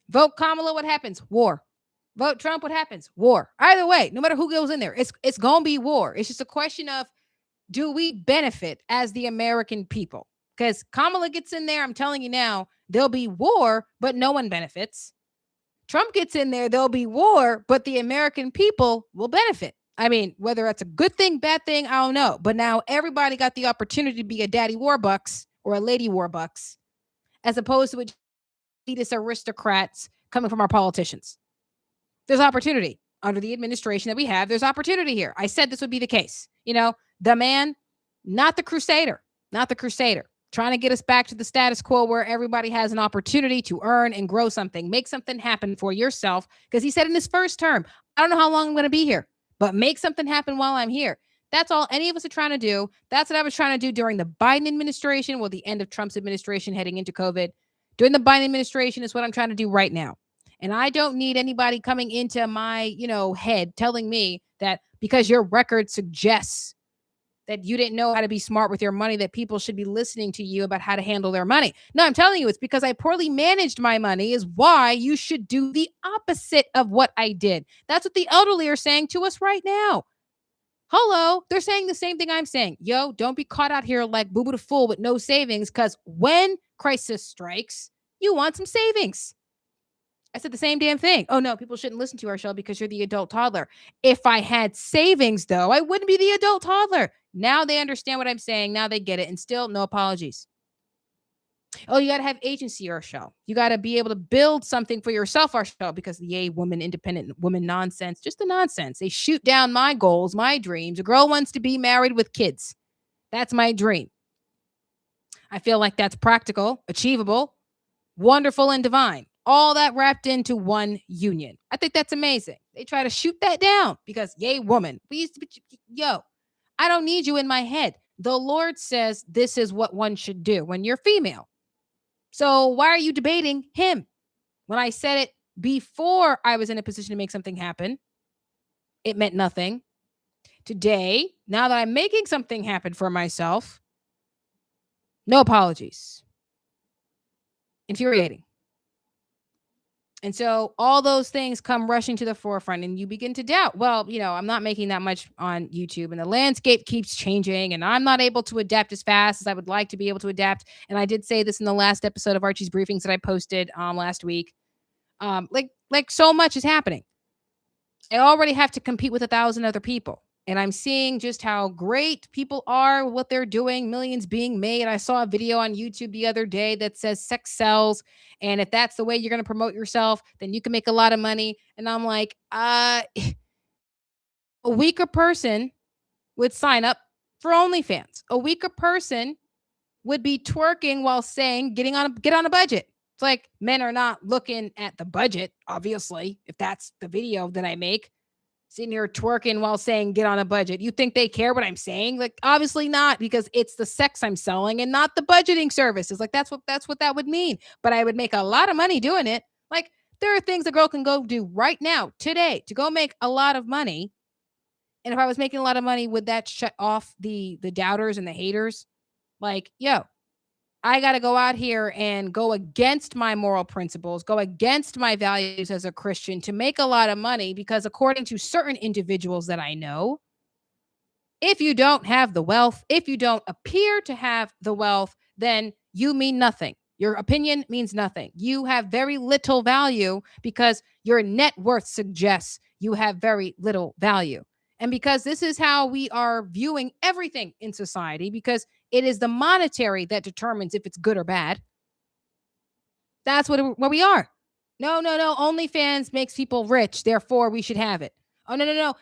Vote Kamala, what happens? War. Vote Trump, what happens? War. Either way, no matter who goes in there, it's going to be war. It's just a question of, do we benefit as the American people? Because Kamala gets in there, I'm telling you now, there'll be war, but no one benefits. Trump gets in there, there'll be war, but the American people will benefit. I mean, whether that's a good thing, bad thing, I don't know. But now everybody got the opportunity to be a daddy warbucks or a Lady Warbucks, as opposed to elitist aristocrats coming from our politicians. There's opportunity under the administration that we have. There's opportunity here. I said this would be the case. The man, not the crusader, not the crusader, trying to get us back to the status quo where everybody has an opportunity to earn and grow something, make something happen for yourself. Because he said in his first term, I don't know how long I'm going to be here, but make something happen while I'm here. That's all any of us are trying to do. That's what I was trying to do during the Biden administration, well, the end of Trump's administration heading into COVID. During the Biden administration is what I'm trying to do right now. And I don't need anybody coming into my, head telling me that because your record suggests that you didn't know how to be smart with your money, that people should be listening to you about how to handle their money. No, I'm telling you, it's because I poorly managed my money is why you should do the opposite of what I did. That's what the elderly are saying to us right now. Hello, they're saying the same thing I'm saying. Yo, don't be caught out here like Boo Boo the Fool with no savings, because when crisis strikes, you want some savings. I said the same damn thing. Oh, no, people shouldn't listen to our show because you're the adult toddler. If I had savings, though, I wouldn't be the adult toddler. Now they understand what I'm saying. Now they get it. And still, no apologies. Oh, you got to have agency, our show. You got to be able to build something for yourself, our show, because the yay woman, independent woman nonsense, just the nonsense. They shoot down my goals, my dreams. A girl wants to be married with kids. That's my dream. I feel like that's practical, achievable, wonderful, and divine. All that wrapped into one union. I think that's amazing. They try to shoot that down because, yay, woman. We used to be, I don't need you in my head. The Lord says this is what one should do when you're female. So why are you debating him? When I said it before I was in a position to make something happen, it meant nothing. Today, now that I'm making something happen for myself, no apologies. Infuriating. And so all those things come rushing to the forefront and you begin to doubt, well, I'm not making that much on YouTube and the landscape keeps changing and I'm not able to adapt as fast as I would like to be able to adapt. And I did say this in the last episode of Archie's Briefings that I posted last week. Like so much is happening. I already have to compete with 1,000 other people. And I'm seeing just how great people are, what they're doing, millions being made. I saw a video on YouTube the other day that says sex sells. And if that's the way you're going to promote yourself, then you can make a lot of money. And I'm like, a weaker person would sign up for OnlyFans. A weaker person would be twerking while saying, get on a budget. It's like men are not looking at the budget, obviously, if that's the video that I make. Sitting here twerking while saying get on a budget. You think they care what I'm saying? Like, obviously not, because it's the sex I'm selling and not the budgeting services. Like, that's what that would mean. But I would make a lot of money doing it. Like, there are things a girl can go do right now, today, to go make a lot of money. And if I was making a lot of money, would that shut off the doubters and the haters? Like, yo, I got to go out here and go against my moral principles, go against my values as a Christian to make a lot of money, because according to certain individuals that I know, if you don't have the wealth, if you don't appear to have the wealth, then you mean nothing. Your opinion means nothing. You have very little value because your net worth suggests you have very little value. And because this is how we are viewing everything in society, because it is the monetary that determines if it's good or bad. That's what we are. No. OnlyFans makes people rich, therefore we should have it. Oh, no.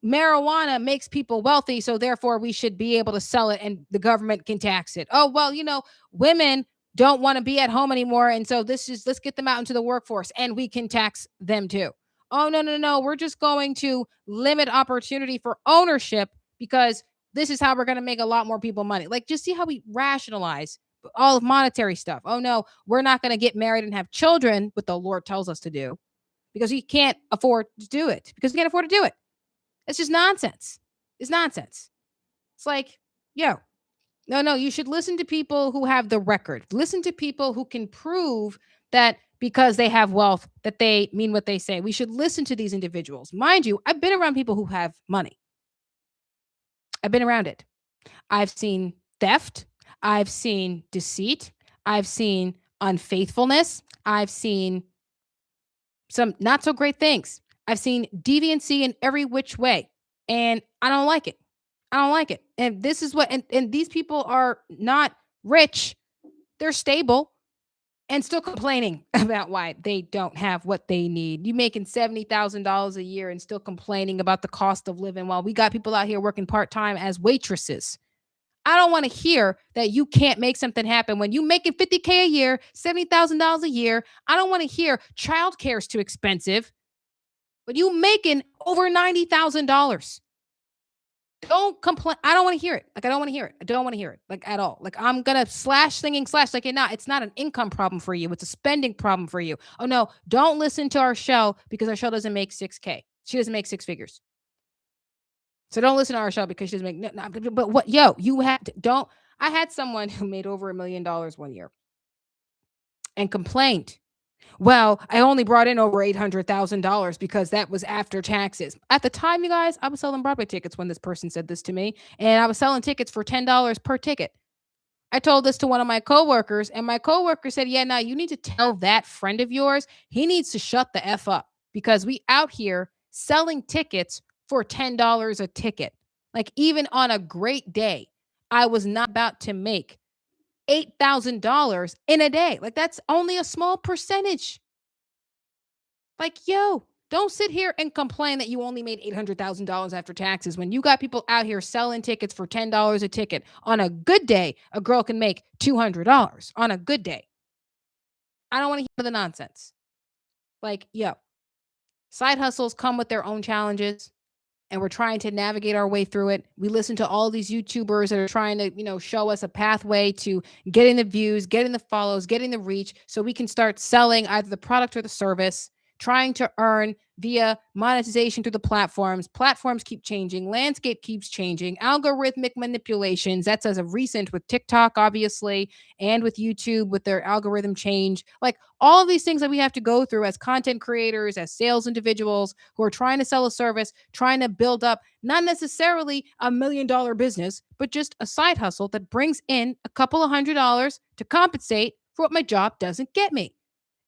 Marijuana makes people wealthy, so therefore we should be able to sell it and the government can tax it. Oh, well, women don't want to be at home anymore, and so let's get them out into the workforce and we can tax them too. Oh, no. We're just going to limit opportunity for ownership because this is how we're going to make a lot more people money. Like, just see how we rationalize all of monetary stuff. Oh, no, we're not going to get married and have children, what the Lord tells us to do, because we can't afford to do it, because we can't afford to do it. It's just nonsense. It's nonsense. It's like, yo, no, you should listen to people who have the record. Listen to people who can prove that because they have wealth, that they mean what they say. We should listen to these individuals. Mind you, I've been around people who have money. I've been around it. I've seen theft. I've seen deceit. I've seen unfaithfulness. I've seen some not so great things. I've seen deviancy in every which way. And I don't like it. I don't like it. And this is what, and these people are not rich, they're stable, and still complaining about why they don't have what they need. You making $70,000 a year and still complaining about the cost of living while we got people out here working part-time as waitresses. I don't want to hear that you can't make something happen when you making 50K a year, $70,000 a year. I don't want to hear childcare is too expensive, but you making over $90,000. Don't complain. I don't want to hear it. Like, I don't want to hear it. I don't want to hear it, like, at all. Like, I'm gonna slash like, it's not an income problem for you. It's a spending problem for you. Oh no, don't listen to our show because our show doesn't make 6K. She doesn't make six figures. So don't listen to our show because she doesn't make but what, yo, you had to, don't. I had someone who made over $1 million one year and complained. Well, I only brought in over $800,000 because that was after taxes. At the time, you guys, I was selling Broadway tickets when this person said this to me, and I was selling tickets for $10 per ticket. I told this to one of my coworkers, and my coworker said, "Yeah, now you need to tell that friend of yours he needs to shut the F up because we out here selling tickets for $10 a ticket. Like, even on a great day, I was not about to make $8,000 in a day. Like, that's only a small percentage. Like, yo, don't sit here and complain that you only made $800,000 after taxes when you got people out here selling tickets for $10 a ticket. On a good day, a girl can make $200 on a good day. I don't want to hear the nonsense. Like, yo, side hustles come with their own challenges, and we're trying to navigate our way through it. We listen to all these YouTubers that are trying to, show us a pathway to getting the views, getting the follows, getting the reach so we can start selling either the product or the service, trying to earn via monetization through the platforms. Platforms keep changing, landscape keeps changing, algorithmic manipulations. That's as of recent with TikTok, obviously, and with YouTube with their algorithm change. Like, all of these things that we have to go through as content creators, as sales individuals who are trying to sell a service, trying to build up not necessarily $1 million business, but just a side hustle that brings in a couple of $100 to compensate for what my job doesn't get me.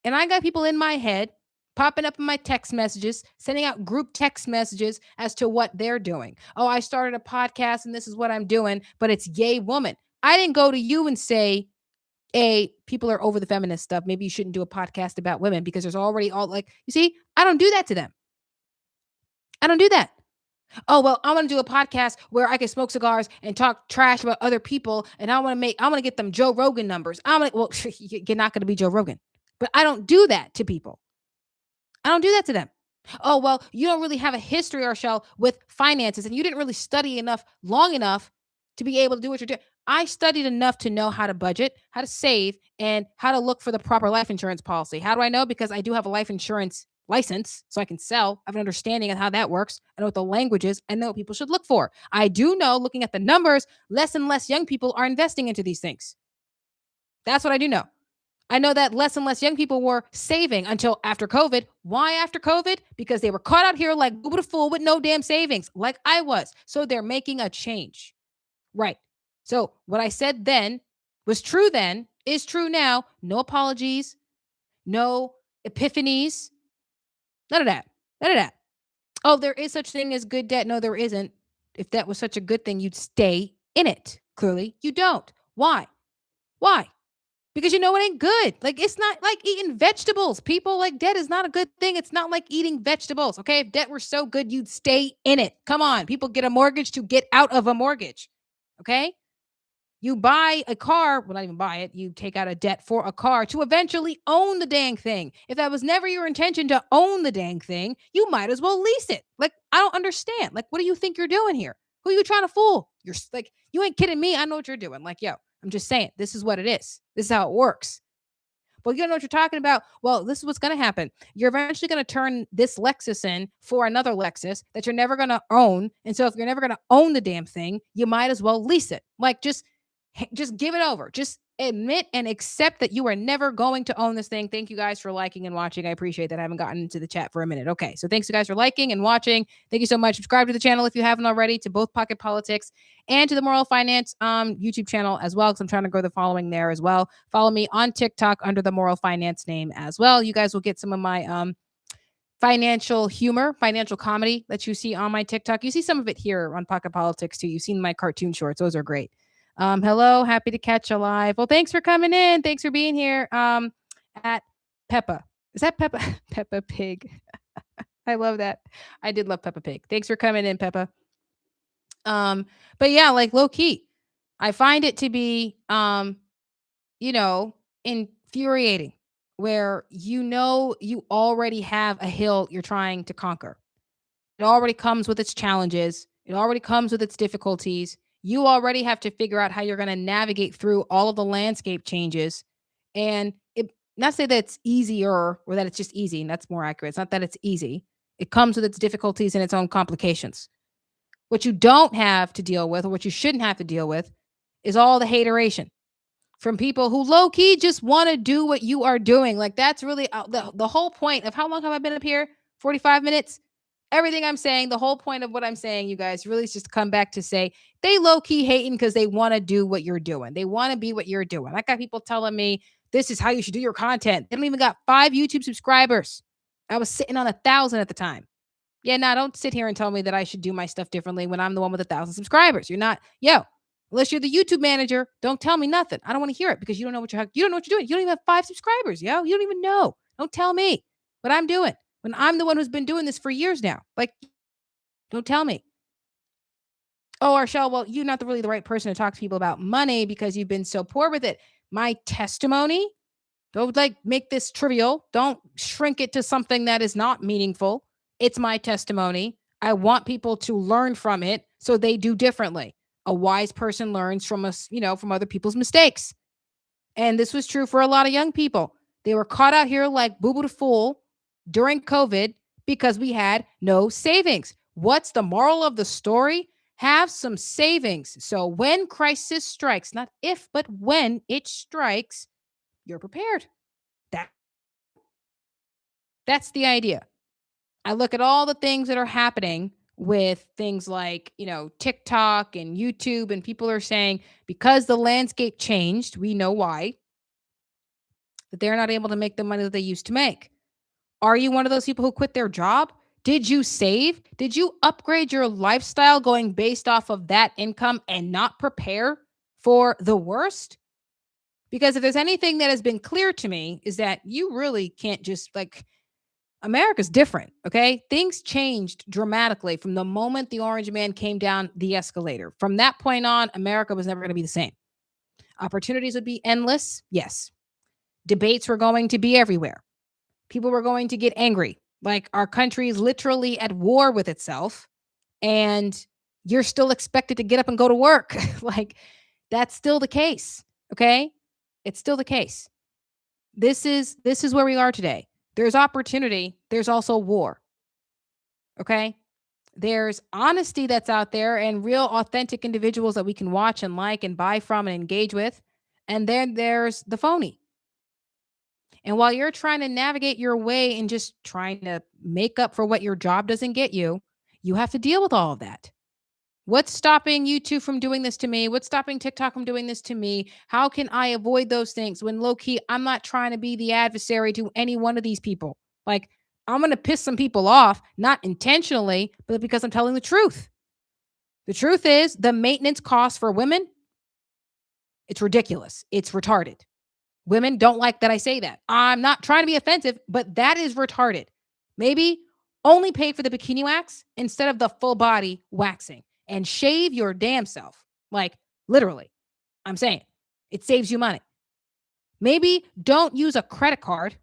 And I got people in my head popping up in my text messages, sending out group text messages as to what they're doing. Oh, I started a podcast and this is what I'm doing, but it's yay woman. I didn't go to you and say, hey, people are over the feminist stuff. Maybe you shouldn't do a podcast about women because there's already all, like, you see, I don't do that to them. I don't do that. Oh, well, I want to do a podcast where I can smoke cigars and talk trash about other people. And I want to get them Joe Rogan numbers. Well, you're not going to be Joe Rogan, but I don't do that to people. I don't do that to them. Oh, well, you don't really have a history, Arshel, with finances, and you didn't really study long enough to be able to do what you're doing. I studied enough to know how to budget, how to save, and how to look for the proper life insurance policy. How do I know? Because I do have a life insurance license, so I can sell. I have an understanding of how that works. I know what the language is. I know what people should look for. I do know, looking at the numbers, less and less young people are investing into these things. That's what I do know. I know that less and less young people were saving until after COVID. Why after COVID? Because they were caught out here like boo a fool with no damn savings, like I was. So they're making a change. Right. So what I said then was true then, is true now. No apologies, no epiphanies, none of that. None of that. Oh, there is such thing as good debt. No, there isn't. If that was such a good thing, you'd stay in it. Clearly, you don't. Why? Why? Because it ain't good. Like, it's not like eating vegetables. People, like, debt is not a good thing. It's not like eating vegetables. Okay. If debt were so good, you'd stay in it. Come on. People get a mortgage to get out of a mortgage. Okay. You buy a car. Well, not even buy it. You take out a debt for a car to eventually own the dang thing. If that was never your intention to own the dang thing, you might as well lease it. Like, I don't understand. Like, what do you think you're doing here? Who are you trying to fool? You're like, you ain't kidding me. I know what you're doing. Like, yo, I'm just saying, this is what it is. This is how it works. Well, you don't know what you're talking about. Well, this is what's going to happen. You're eventually going to turn this Lexus in for another Lexus that you're never going to own. And so if you're never going to own the damn thing, you might as well lease it. Like, just give it over. Just admit and accept that you are never going to own this thing. Thank you guys for liking and watching. I appreciate that. I haven't gotten into the chat for a minute. Okay. So thanks you guys for liking and watching. Thank you so much. Subscribe to the channel if you haven't already, to both Pocket Politics and to the Moral Finance YouTube channel as well, because I'm trying to grow the following there as well. Follow me on TikTok under the Moral Finance name as well. You guys will get some of my financial humor, financial comedy that you see on my TikTok. You see some of it here on Pocket Politics too. You've seen my cartoon shorts. Those are great. Hello, happy to catch you live. Well, thanks for coming in. Thanks for being here. At Peppa. Is that Peppa? Peppa Pig. I love that. I did love Peppa Pig. Thanks for coming in, Peppa. Um, but yeah, like low key, I find it to be you know, infuriating where you already have a hill you're trying to conquer. It already comes with its challenges. It already comes with its difficulties. You already have to figure out how you're going to navigate through all of the landscape changes. And it not say that it's easier or that it's just easy, and that's more accurate. It's not that it's easy. It comes with its difficulties and its own complications. What you don't have to deal with, or what you shouldn't have to deal with, is all the hateration from people who low key just want to do what you are doing. Like that's really the whole point of how long have I been up here? 45 minutes. Everything I'm saying, the whole point of what I'm saying, you guys, really is just to come back to say they low key hating because they want to do what you're doing. They want to be what you're doing. I got people telling me this is how you should do your content. They don't even got 5 YouTube subscribers. I was sitting on 1,000 at the time. Yeah, nah, don't sit here and tell me that I should do my stuff differently when I'm the one with 1,000 subscribers. You're not, yo, unless you're the YouTube manager, don't tell me nothing. I don't want to hear it because you don't know what you're doing. You don't even have 5 subscribers, yo. You don't even know. Don't tell me what I'm doing when I'm the one who's been doing this for years now. Like, don't tell me. Oh, Arshelle, well, you're not really the right person to talk to people about money because you've been so poor with it. My testimony, don't like make this trivial. Don't shrink it to something that is not meaningful. It's my testimony. I want people to learn from it so they do differently. A wise person learns from us, from other people's mistakes. And this was true for a lot of young people. They were caught out here like boo boo the fool during COVID because we had no savings. What's the moral of the story? Have some savings. So when crisis strikes, not if, but when it strikes, you're prepared. That that's the idea. I look at all the things that are happening with things like, TikTok and YouTube, and people are saying because the landscape changed, we know why, that they're not able to make the money that they used to make. Are you one of those people who quit their job? Did you save? Did you upgrade your lifestyle going based off of that income and not prepare for the worst? Because if there's anything that has been clear to me is that you really can't just like America's different, okay? Things changed dramatically from the moment the orange man came down the escalator. From that point on, America was never going to be the same. Opportunities would be endless. Yes. Debates were going to be everywhere. People were going to get angry. Like our country is literally at war with itself, and you're still expected to get up and go to work. Like that's still the case, okay? It's still the case. This is where we are today. There's opportunity, there's also war. Okay? There's honesty that's out there and real authentic individuals that we can watch and like and buy from and engage with. And then there's the phony. And while you're trying to navigate your way and just trying to make up for what your job doesn't get you, you have to deal with all of that. What's stopping YouTube from doing this to me? What's stopping TikTok from doing this to me? How can I avoid those things when low key, I'm not trying to be the adversary to any one of these people? Like, I'm going to piss some people off, not intentionally, but because I'm telling the truth. The truth is the maintenance cost for women, it's ridiculous. It's retarded. Women don't like that I say that. I'm not trying to be offensive, but that is retarded. Maybe only pay for the bikini wax instead of the full body waxing and shave your damn self. Like literally, I'm saying it saves you money. Maybe don't use a credit card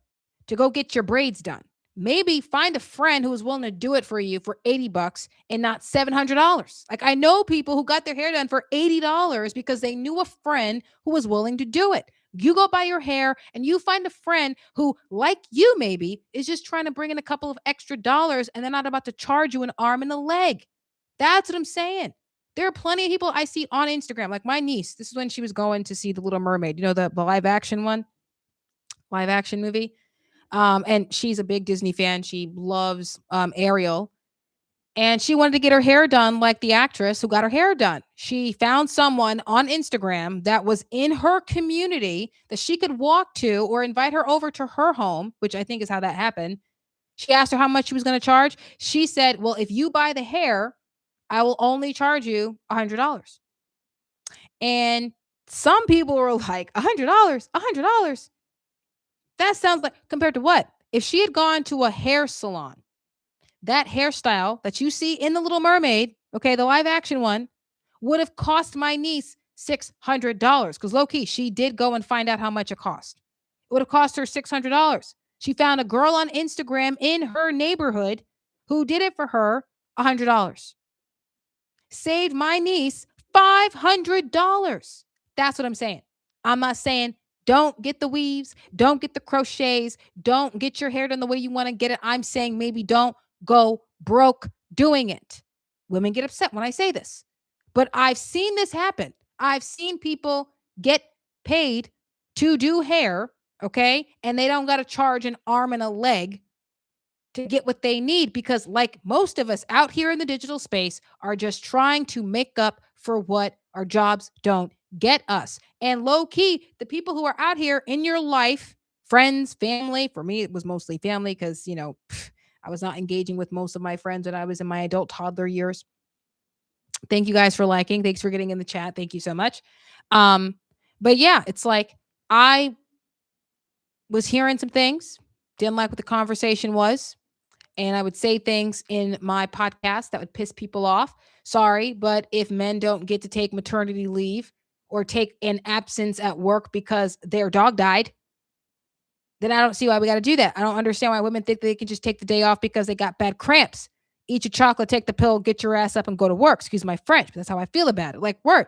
to go get your braids done. Maybe find a friend who is willing to do it for you for $80 and not $700. Like I know people who got their hair done for $80 because they knew a friend who was willing to do it. You go buy your hair and you find a friend who, like you, maybe is just trying to bring in a couple of extra dollars and they're not about to charge you an arm and a leg. That's what I'm saying. There are plenty of people I see on Instagram, like my niece. This is when she was going to see The Little Mermaid, the live action one, live action movie. And she's a big Disney fan. She loves Ariel. And she wanted to get her hair done like the actress who got her hair done. She found someone on Instagram that was in her community that she could walk to or invite her over to her home, which I think is how that happened. She asked her how much she was going to charge. She said, well, if you buy the hair, I will only charge you $100. And some people were like, $100, $100. That sounds like, compared to what? If she had gone to a hair salon, that hairstyle that you see in The Little Mermaid, okay, the live action one, would have cost my niece $600 because low key, she did go and find out how much it cost. It would have cost her $600. She found a girl on Instagram in her neighborhood who did it for her $100. Saved my niece $500. That's what I'm saying. I'm not saying don't get the weaves, don't get the crochets, don't get your hair done the way you want to get it. I'm saying maybe don't go broke doing it. Women get upset when I say this, but I've seen this happen. I've seen people get paid to do hair, okay? And they don't got to charge an arm and a leg to get what they need because, like most of us out here in the digital space, are just trying to make up for what our jobs don't get us. And low key, the people who are out here in your life, friends, family, for me, it was mostly family because, I was not engaging with most of my friends when I was in my adult toddler years. Thank you guys for liking. Thanks for getting in the chat. Thank you so much. Um, but yeah, it's like I was hearing some things, didn't like what the conversation was, and I would say things in my podcast that would piss people off. Sorry, but if men don't get to take maternity leave or take an absence at work because their dog died, then I don't see why we got to do that. I don't understand why women think they can just take the day off because they got bad cramps. Eat your chocolate, take the pill, get your ass up and go to work. Excuse my French, but that's how I feel about it. Like, word.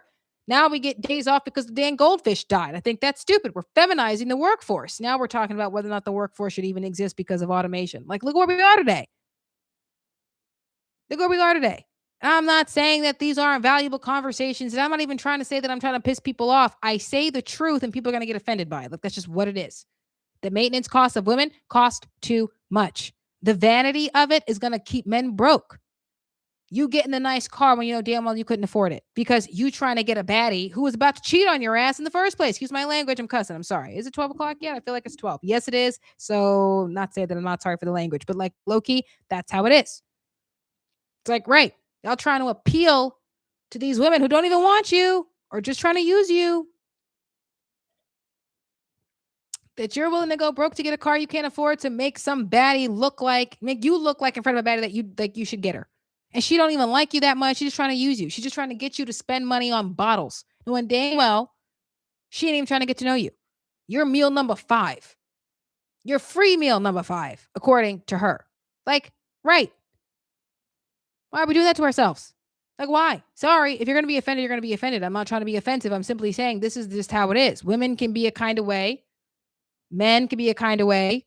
Now we get days off because the dang goldfish died. I think that's stupid. We're feminizing the workforce. Now we're talking about whether or not the workforce should even exist because of automation. Like, look where we are today. Look where we are today. I'm not saying that these aren't valuable conversations, and I'm not even trying to say that I'm trying to piss people off. I say the truth, and people are going to get offended by it. Look, that's just what it is. The maintenance costs of women cost too much. The vanity of it is going to keep men broke. You get in the nice car when you know damn well you couldn't afford it because you trying to get a baddie who was about to cheat on your ass in the first place. Excuse my language. I'm cussing. I'm sorry. Is it 12 o'clock yet? I feel like it's 12. Yes, it is. So not say that I'm not sorry for the language, but like low key, that's how it is. It's like, right. Y'all trying to appeal to these women who don't even want you or just trying to use you. That you're willing to go broke to get a car you can't afford to make some baddie make you look like in front of a baddie that you should get her. And she don't even like you that much. She's just trying to use you. She's just trying to get you to spend money on bottles. Knowing dang well, she ain't even trying to get to know you. You're meal number 5. You're free meal number 5, according to her. Like, right. Why are we doing that to ourselves? Like, why? Sorry. If you're going to be offended, you're going to be offended. I'm not trying to be offensive. I'm simply saying this is just how it is. Women can be a kind of way. Men can be a kind of way.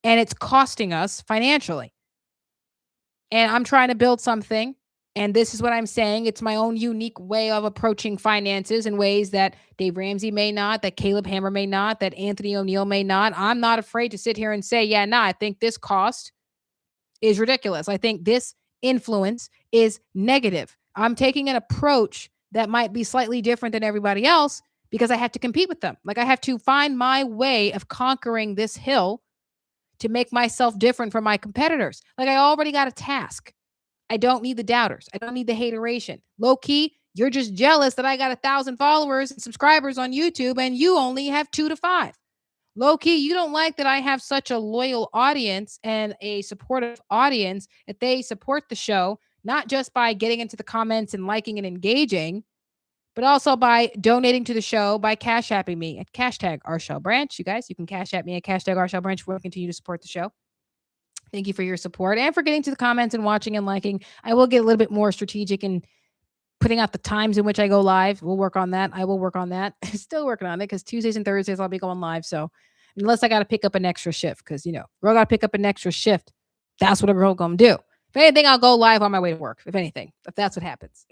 And it's costing us financially. And I'm trying to build something. And this is what I'm saying. It's my own unique way of approaching finances in ways that Dave Ramsey may not, that Caleb Hammer may not, that Anthony O'Neill may not. I'm not afraid to sit here and say, yeah, I think this cost is ridiculous. I think this influence is negative. I'm taking an approach that might be slightly different than everybody else because I have to compete with them. Like I have to find my way of conquering this hill to make myself different from my competitors. Like I already got a task. I don't need the doubters. I don't need the hateration. Low key, you're just jealous that I got 1,000 followers and subscribers on YouTube and you only have 2 to 5. Low key, you don't like that I have such a loyal audience and a supportive audience that they support the show, not just by getting into the comments and liking and engaging, but also by donating to the show, by cash apping me at hashtag RShell Branch. You guys, you can cash at me at hashtag RShell Branch if we continue to support the show. Thank you for your support and for getting to the comments and watching and liking. I will get a little bit more strategic in putting out the times in which I go live. We'll work on that. I will work on that. Still working on it because Tuesdays and Thursdays I'll be going live. So unless I got to pick up an extra shift because, girl got to pick up an extra shift. That's what a girl going to do. If anything, I'll go live on my way to work, if anything, if that's what happens.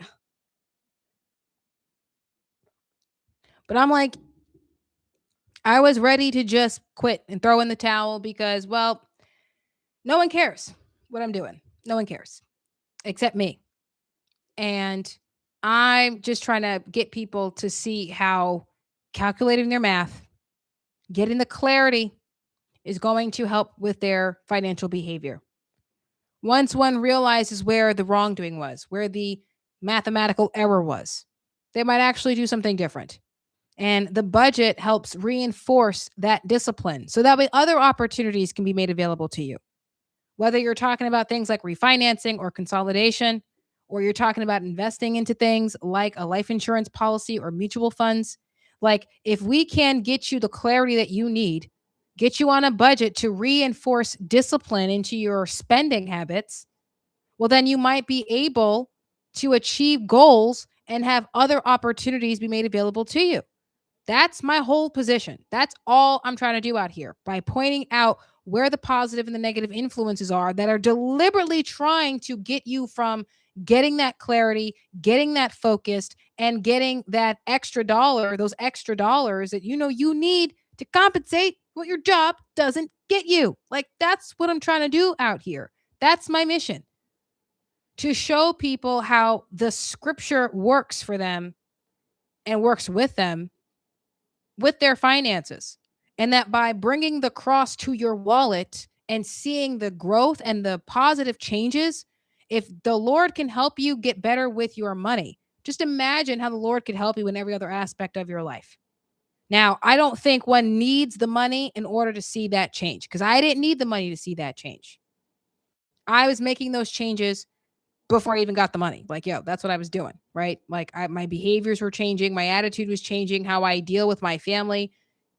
But I'm like, I was ready to just quit and throw in the towel because, well, no one cares what I'm doing. No one cares except me. And I'm just trying to get people to see how calculating their math, getting the clarity is going to help with their financial behavior. Once one realizes where the wrongdoing was, where the mathematical error was, they might actually do something different. And the budget helps reinforce that discipline so that way other opportunities can be made available to you. Whether you're talking about things like refinancing or consolidation, or you're talking about investing into things like a life insurance policy or mutual funds, like if we can get you the clarity that you need, get you on a budget to reinforce discipline into your spending habits, well, then you might be able to achieve goals and have other opportunities be made available to you. That's my whole position. That's all I'm trying to do out here by pointing out where the positive and the negative influences are that are deliberately trying to get you from getting that clarity, getting that focused, and getting that extra dollar, those extra dollars that you know you need to compensate what your job doesn't get you. Like, that's what I'm trying to do out here. That's my mission, to show people how the scripture works for them and works with them with their finances. And that by bringing the cross to your wallet and seeing the growth and the positive changes, if the Lord can help you get better with your money, just imagine how the Lord could help you in every other aspect of your life. Now, I don't think one needs the money in order to see that change, because I didn't need the money to see that change. I was making those changes before I even got the money. Like, yo, that's what I was doing, right? Like, my behaviors were changing, my attitude was changing, how I deal with my family,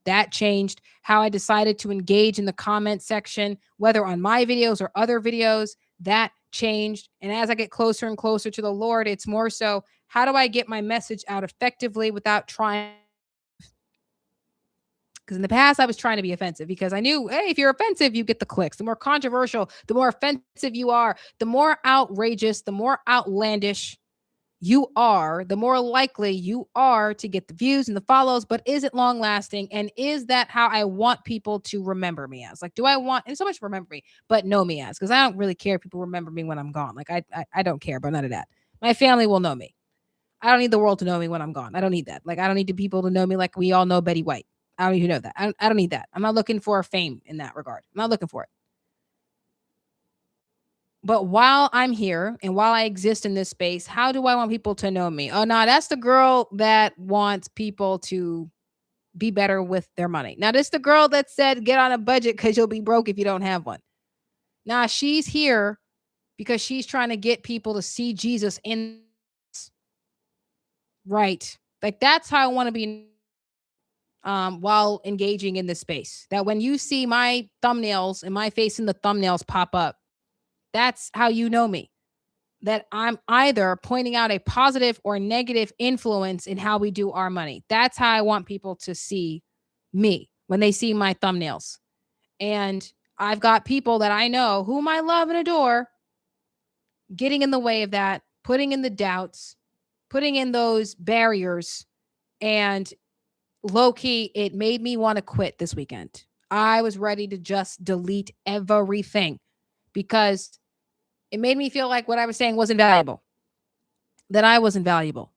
that changed, how I decided to engage in the comment section, whether on my videos or other videos, that changed. And as I get closer and closer to the Lord, it's more so, how do I get my message out effectively without trying? Because in the past, I was trying to be offensive because I knew, hey, if you're offensive, you get the clicks. The more controversial, the more offensive you are, the more outrageous, the more outlandish you are, the more likely you are to get the views and the follows. But is it long lasting? And is that how I want people to remember me as? Like, do I want, and so much remember me, but know me as? Because I don't really care if people remember me when I'm gone. Like, I don't care about none of that. My family will know me. I don't need the world to know me when I'm gone. I don't need that. Like, I don't need the people to know me like we all know Betty White. I don't even know that. I don't need that. I'm not looking for fame in that regard. I'm not looking for it. But while I'm here and while I exist in this space, how do I want people to know me? Oh, no, that's the girl that wants people to be better with their money. Now, this the girl that said get on a budget because you'll be broke if you don't have one. Now, she's here because she's trying to get people to see Jesus in, right. Like, that's how I want to be while engaging in this space. That when you see my thumbnails and my face in the thumbnails pop up, that's how you know me. That I'm either pointing out a positive or negative influence in how we do our money. That's how I want people to see me when they see my thumbnails. And I've got people that I know whom I love and adore getting in the way of that, putting in the doubts, putting in those barriers. And low key, it made me want to quit this weekend. I was ready to just delete everything because it made me feel like what I was saying wasn't valuable, that I wasn't valuable,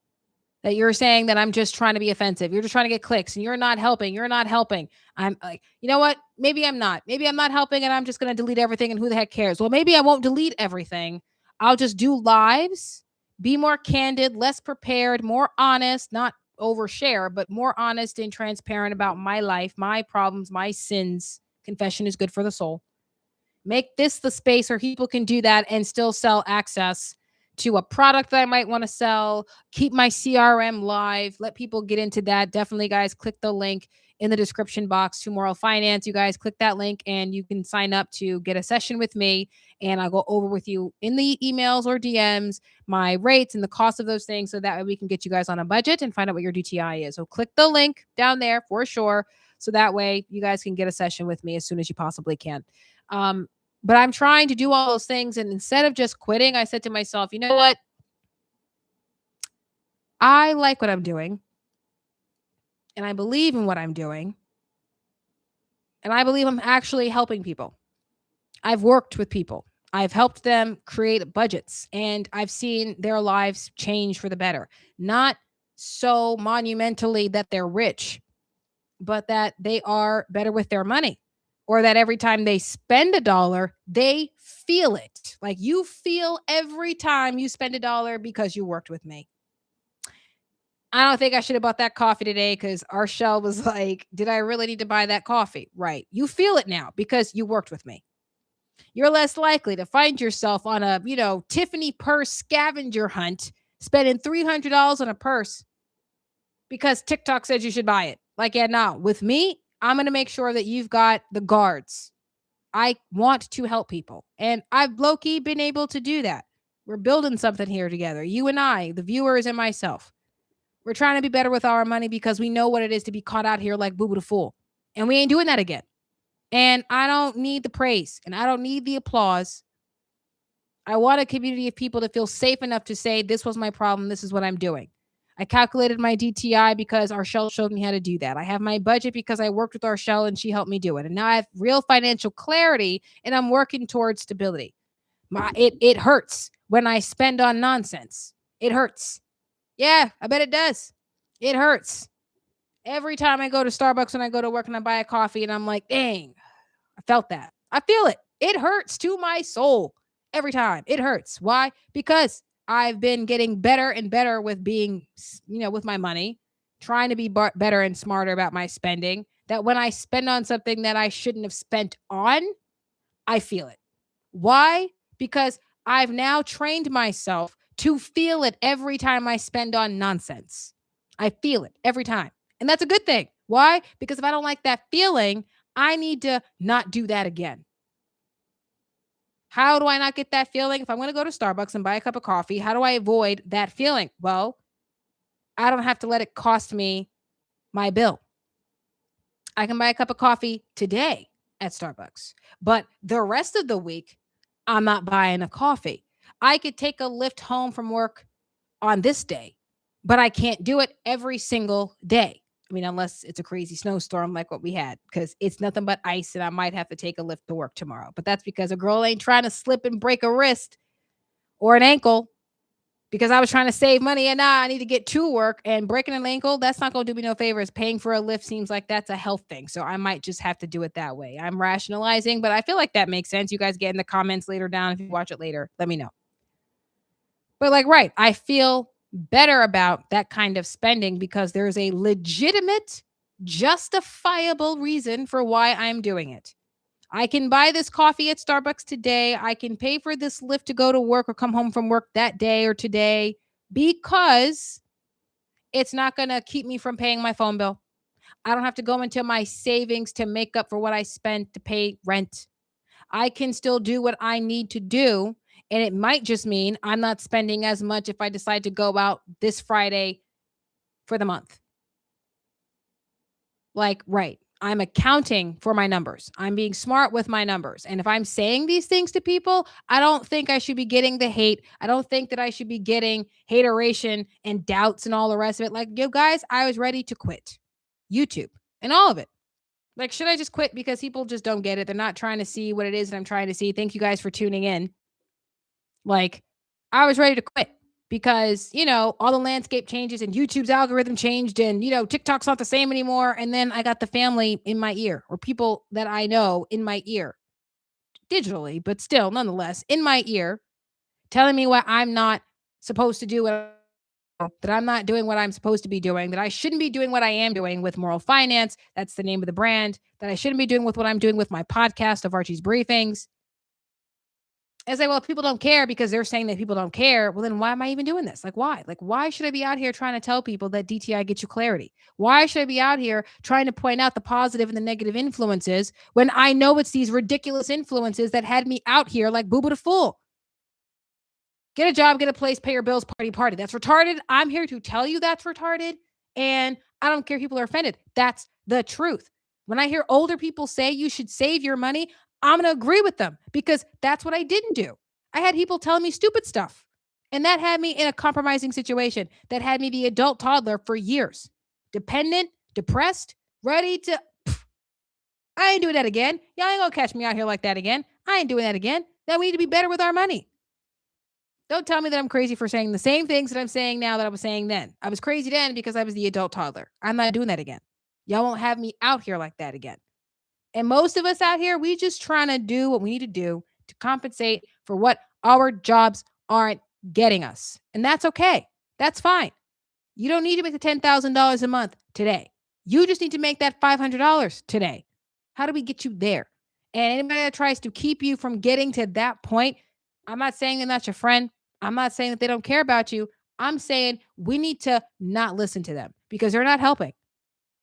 that you're saying that I'm just trying to be offensive. You're just trying to get clicks and you're not helping. You're not helping. I'm like, you know what? Maybe I'm not. Maybe I'm not helping and I'm just going to delete everything and who the heck cares? Well, maybe I won't delete everything. I'll just do lives, be more candid, less prepared, more honest, not overshare, but more honest and transparent about my life, my problems, my sins. Confession is good for the soul. Make this the space where people can do that and still sell access to a product that I might want to sell, keep my CRM live, let people get into that. Definitely, guys, click the link in the description box to Moral Finance. You guys click that link and you can sign up to get a session with me. And I'll go over with you in the emails or DMs, my rates and the cost of those things. So that way we can get you guys on a budget and find out what your DTI is. So click the link down there for sure. So that way you guys can get a session with me as soon as you possibly can. But I'm trying to do all those things. And instead of just quitting, I said to myself, you know what? I like what I'm doing. And I believe in what I'm doing. And I believe I'm actually helping people. I've worked with people. I've helped them create budgets and I've seen their lives change for the better. Not so monumentally that they're rich, but that they are better with their money. Or that every time they spend a dollar, they feel it. Like you feel every time you spend a dollar because you worked with me. I don't think I should have bought that coffee today because our shell was like, did I really need to buy that coffee? Right. You feel it now because you worked with me. You're less likely to find yourself on a, Tiffany purse scavenger hunt, spending $300 on a purse because TikTok says you should buy it. Like, yeah, no, with me, I'm going to make sure that you've got the guards. I want to help people. And I've low key been able to do that. We're building something here together. You and I, the viewers and myself. We're trying to be better with our money because we know what it is to be caught out here like Boo Boo the Fool. And we ain't doing that again. And I don't need the praise and I don't need the applause. I want a community of people to feel safe enough to say, this was my problem. This is what I'm doing. I calculated my DTI because our shell showed me how to do that. I have my budget because I worked with our shell and she helped me do it. And now I have real financial clarity and I'm working towards stability. It hurts when I spend on nonsense. It hurts. Yeah, I bet it does. It hurts. Every time I go to Starbucks when I go to work and I buy a coffee and I'm like, dang, I felt that. I feel it. It hurts to my soul every time. It hurts. Why? Because I've been getting better and better with being, with my money, trying to be better and smarter about my spending. That when I spend on something that I shouldn't have spent on, I feel it. Why? Because I've now trained myself to feel it every time I spend on nonsense. I feel it every time. And that's a good thing. Why? Because if I don't like that feeling, I need to not do that again. How do I not get that feeling? If I'm going to go to Starbucks and buy a cup of coffee, how do I avoid that feeling? Well, I don't have to let it cost me my bill. I can buy a cup of coffee today at Starbucks, but the rest of the week, I'm not buying a coffee. I could take a lift home from work on this day, but I can't do it every single day. I mean, unless it's a crazy snowstorm like what we had, because it's nothing but ice and I might have to take a lift to work tomorrow. But that's because a girl ain't trying to slip and break a wrist or an ankle because I was trying to save money and now I need to get to work and breaking an ankle. That's not going to do me no favors. Paying for a lift seems like that's a health thing. So I might just have to do it that way. I'm rationalizing, but I feel like that makes sense. You guys get in the comments later down. If you watch it later, let me know. But right, I feel better about that kind of spending because there's a legitimate, justifiable reason for why I'm doing it. I can buy this coffee at Starbucks today. I can pay for this lift to go to work or come home from work that day or today because it's not going to keep me from paying my phone bill. I don't have to go into my savings to make up for what I spent to pay rent. I can still do what I need to do. And it might just mean I'm not spending as much if I decide to go out this Friday for the month. Right. I'm accounting for my numbers. I'm being smart with my numbers. And if I'm saying these things to people, I don't think I should be getting the hate. I don't think that I should be getting hateration and doubts and all the rest of it. Yo, guys, I was ready to quit YouTube and all of it. Should I just quit because people just don't get it? They're not trying to see what it is that I'm trying to see. Thank you guys for tuning in. I was ready to quit because, all the landscape changes and YouTube's algorithm changed and, TikTok's not the same anymore. And then I got the family in my ear or people that I know in my ear digitally, but still, nonetheless, in my ear telling me what I'm not supposed to do, that I'm not doing what I'm supposed to be doing, that I shouldn't be doing what I am doing with Moral Finance. That's the name of the brand. That I shouldn't be doing with what I'm doing with my podcast of Archie's Briefings. I say, well, if people don't care because they're saying that people don't care, well, then why am I even doing this? Why? Why should I be out here trying to tell people that DTI gets you clarity? Why should I be out here trying to point out the positive and the negative influences when I know it's these ridiculous influences that had me out here like Boo Boo the Fool? Get a job, get a place, pay your bills, party. That's retarded. I'm here to tell you that's retarded. And I don't care if people are offended. That's the truth. When I hear older people say you should save your money, I'm going to agree with them because that's what I didn't do. I had people telling me stupid stuff. And that had me in a compromising situation. That had me the adult toddler for years. Dependent, depressed, ready to... I ain't doing that again. Y'all ain't going to catch me out here like that again. I ain't doing that again. Now we need to be better with our money. Don't tell me that I'm crazy for saying the same things that I'm saying now that I was saying then. I was crazy then because I was the adult toddler. I'm not doing that again. Y'all won't have me out here like that again. And most of us out here, we just trying to do what we need to do to compensate for what our jobs aren't getting us. And that's okay. That's fine. You don't need to make the $10,000 a month today. You just need to make that $500 today. How do we get you there? And anybody that tries to keep you from getting to that point, I'm not saying they're not your friend. I'm not saying that they don't care about you. I'm saying we need to not listen to them because they're not helping.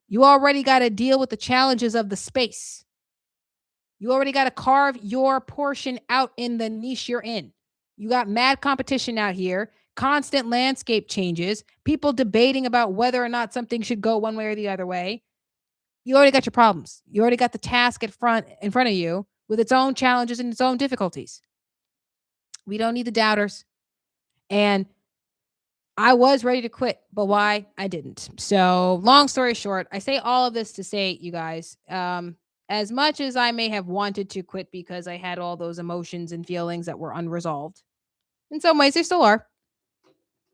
You already got to deal with the challenges of the space. You already got to carve your portion out in the niche you're in. You got mad competition out here, constant landscape changes, people debating about whether or not something should go one way or the other way. You already got your problems. You already got the task in front of you with its own challenges and its own difficulties. We don't need the doubters. And I was ready to quit, but why? I didn't. So, long story short, I say all of this to say, you guys, as much as I may have wanted to quit because I had all those emotions and feelings that were unresolved, in some ways they still are.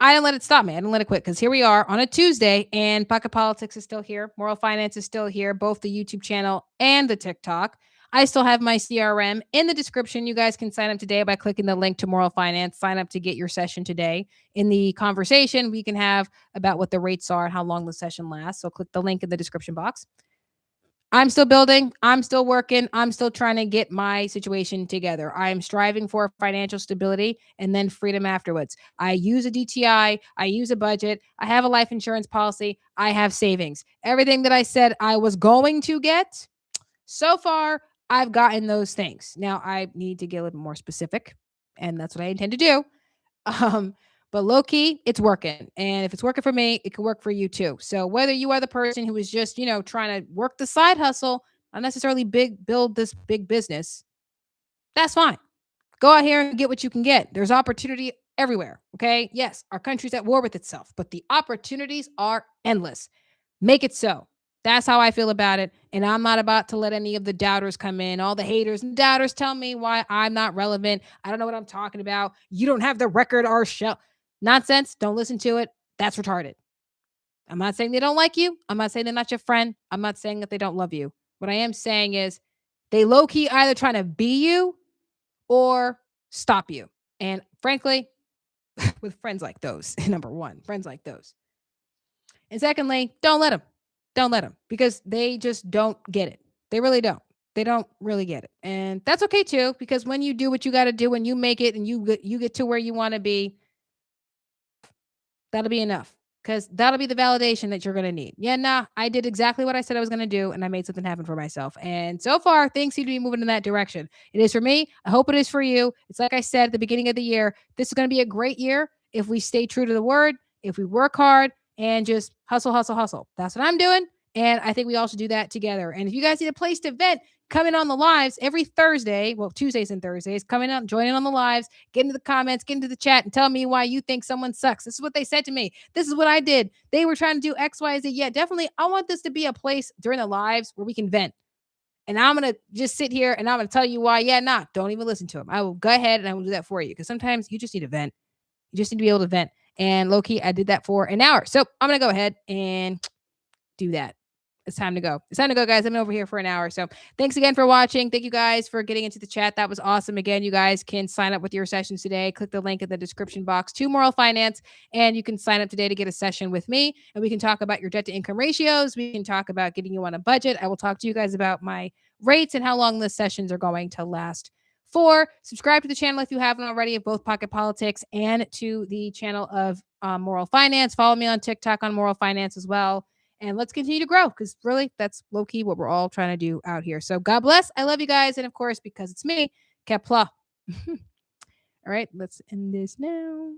I didn't let it stop me. I didn't let it quit because here we are on a Tuesday and Pocket Politics is still here. Moral Finance is still here, both the YouTube channel and the TikTok. I still have my CRM in the description. You guys can sign up today by clicking the link to Moral Finance. Sign up to get your session today. In the conversation we can have about what the rates are and how long the session lasts. So click the link in the description box. I'm still building. I'm still working. I'm still trying to get my situation together. I'm striving for financial stability and then freedom afterwards. I use a DTI. I use a budget. I have a life insurance policy. I have savings. Everything that I said I was going to get, so far, I've gotten those things. Now I need to get a little more specific, and that's what I intend to do. Um, but low key, it's working. And if it's working for me, it can work for you too. So whether you are the person who is just, trying to work the side hustle, not necessarily build this big business, that's fine. Go out here and get what you can get. There's opportunity everywhere. Okay. Yes, our country's at war with itself, but the opportunities are endless. Make it so. That's how I feel about it. And I'm not about to let any of the doubters come in. All the haters and doubters tell me why I'm not relevant. I don't know what I'm talking about. You don't have the record or shell. Nonsense. Don't listen to it. That's retarded. I'm not saying they don't like you. I'm not saying they're not your friend. I'm not saying that they don't love you. What I am saying is they low key either trying to be you or stop you. And frankly, with friends like those, number one, friends like those. And secondly, don't let them. Don't let them because they just don't get it. They really don't. They don't really get it. And that's okay too because when you do what you got to do and you make it and you get to where you want to be, that'll be enough because that'll be the validation that you're going to need. Yeah, nah, I did exactly what I said I was going to do and I made something happen for myself. And so far, things seem to be moving in that direction. It is for me. I hope it is for you. It's like I said at the beginning of the year, this is going to be a great year if we stay true to the word, if we work hard and just hustle, hustle, hustle. That's what I'm doing. And I think we all should do that together. And if you guys need a place to vent, come in on the lives every Thursday. Well, Tuesdays and Thursdays. Come in out, join in on the lives, get into the comments, get into the chat, and tell me why you think someone sucks. This is what they said to me. This is what I did. They were trying to do X, Y, Z. Yeah, definitely. I want this to be a place during the lives where we can vent. And I'm going to just sit here and I'm going to tell you why. Yeah, nah, don't even listen to them. I will go ahead and I will do that for you because sometimes you just need to vent. You just need to be able to vent. And low key, I did that for an hour. So I'm going to go ahead and do that. It's time to go. It's time to go, guys. I'm over here for an hour. So thanks again for watching. Thank you guys for getting into the chat. That was awesome. Again, you guys can sign up with your sessions today. Click the link in the description box to Moral Finance, and you can sign up today to get a session with me. And we can talk about your debt to income ratios. We can talk about getting you on a budget. I will talk to you guys about my rates and how long the sessions are going to last for. Subscribe to the channel if you haven't already of both Pocket Politics and to the channel of Moral Finance. Follow me on TikTok on Moral Finance as well. And let's continue to grow because really that's low key what we're all trying to do out here. So God bless. I love you guys. And of course, because it's me, Kepla. All right, let's end this now.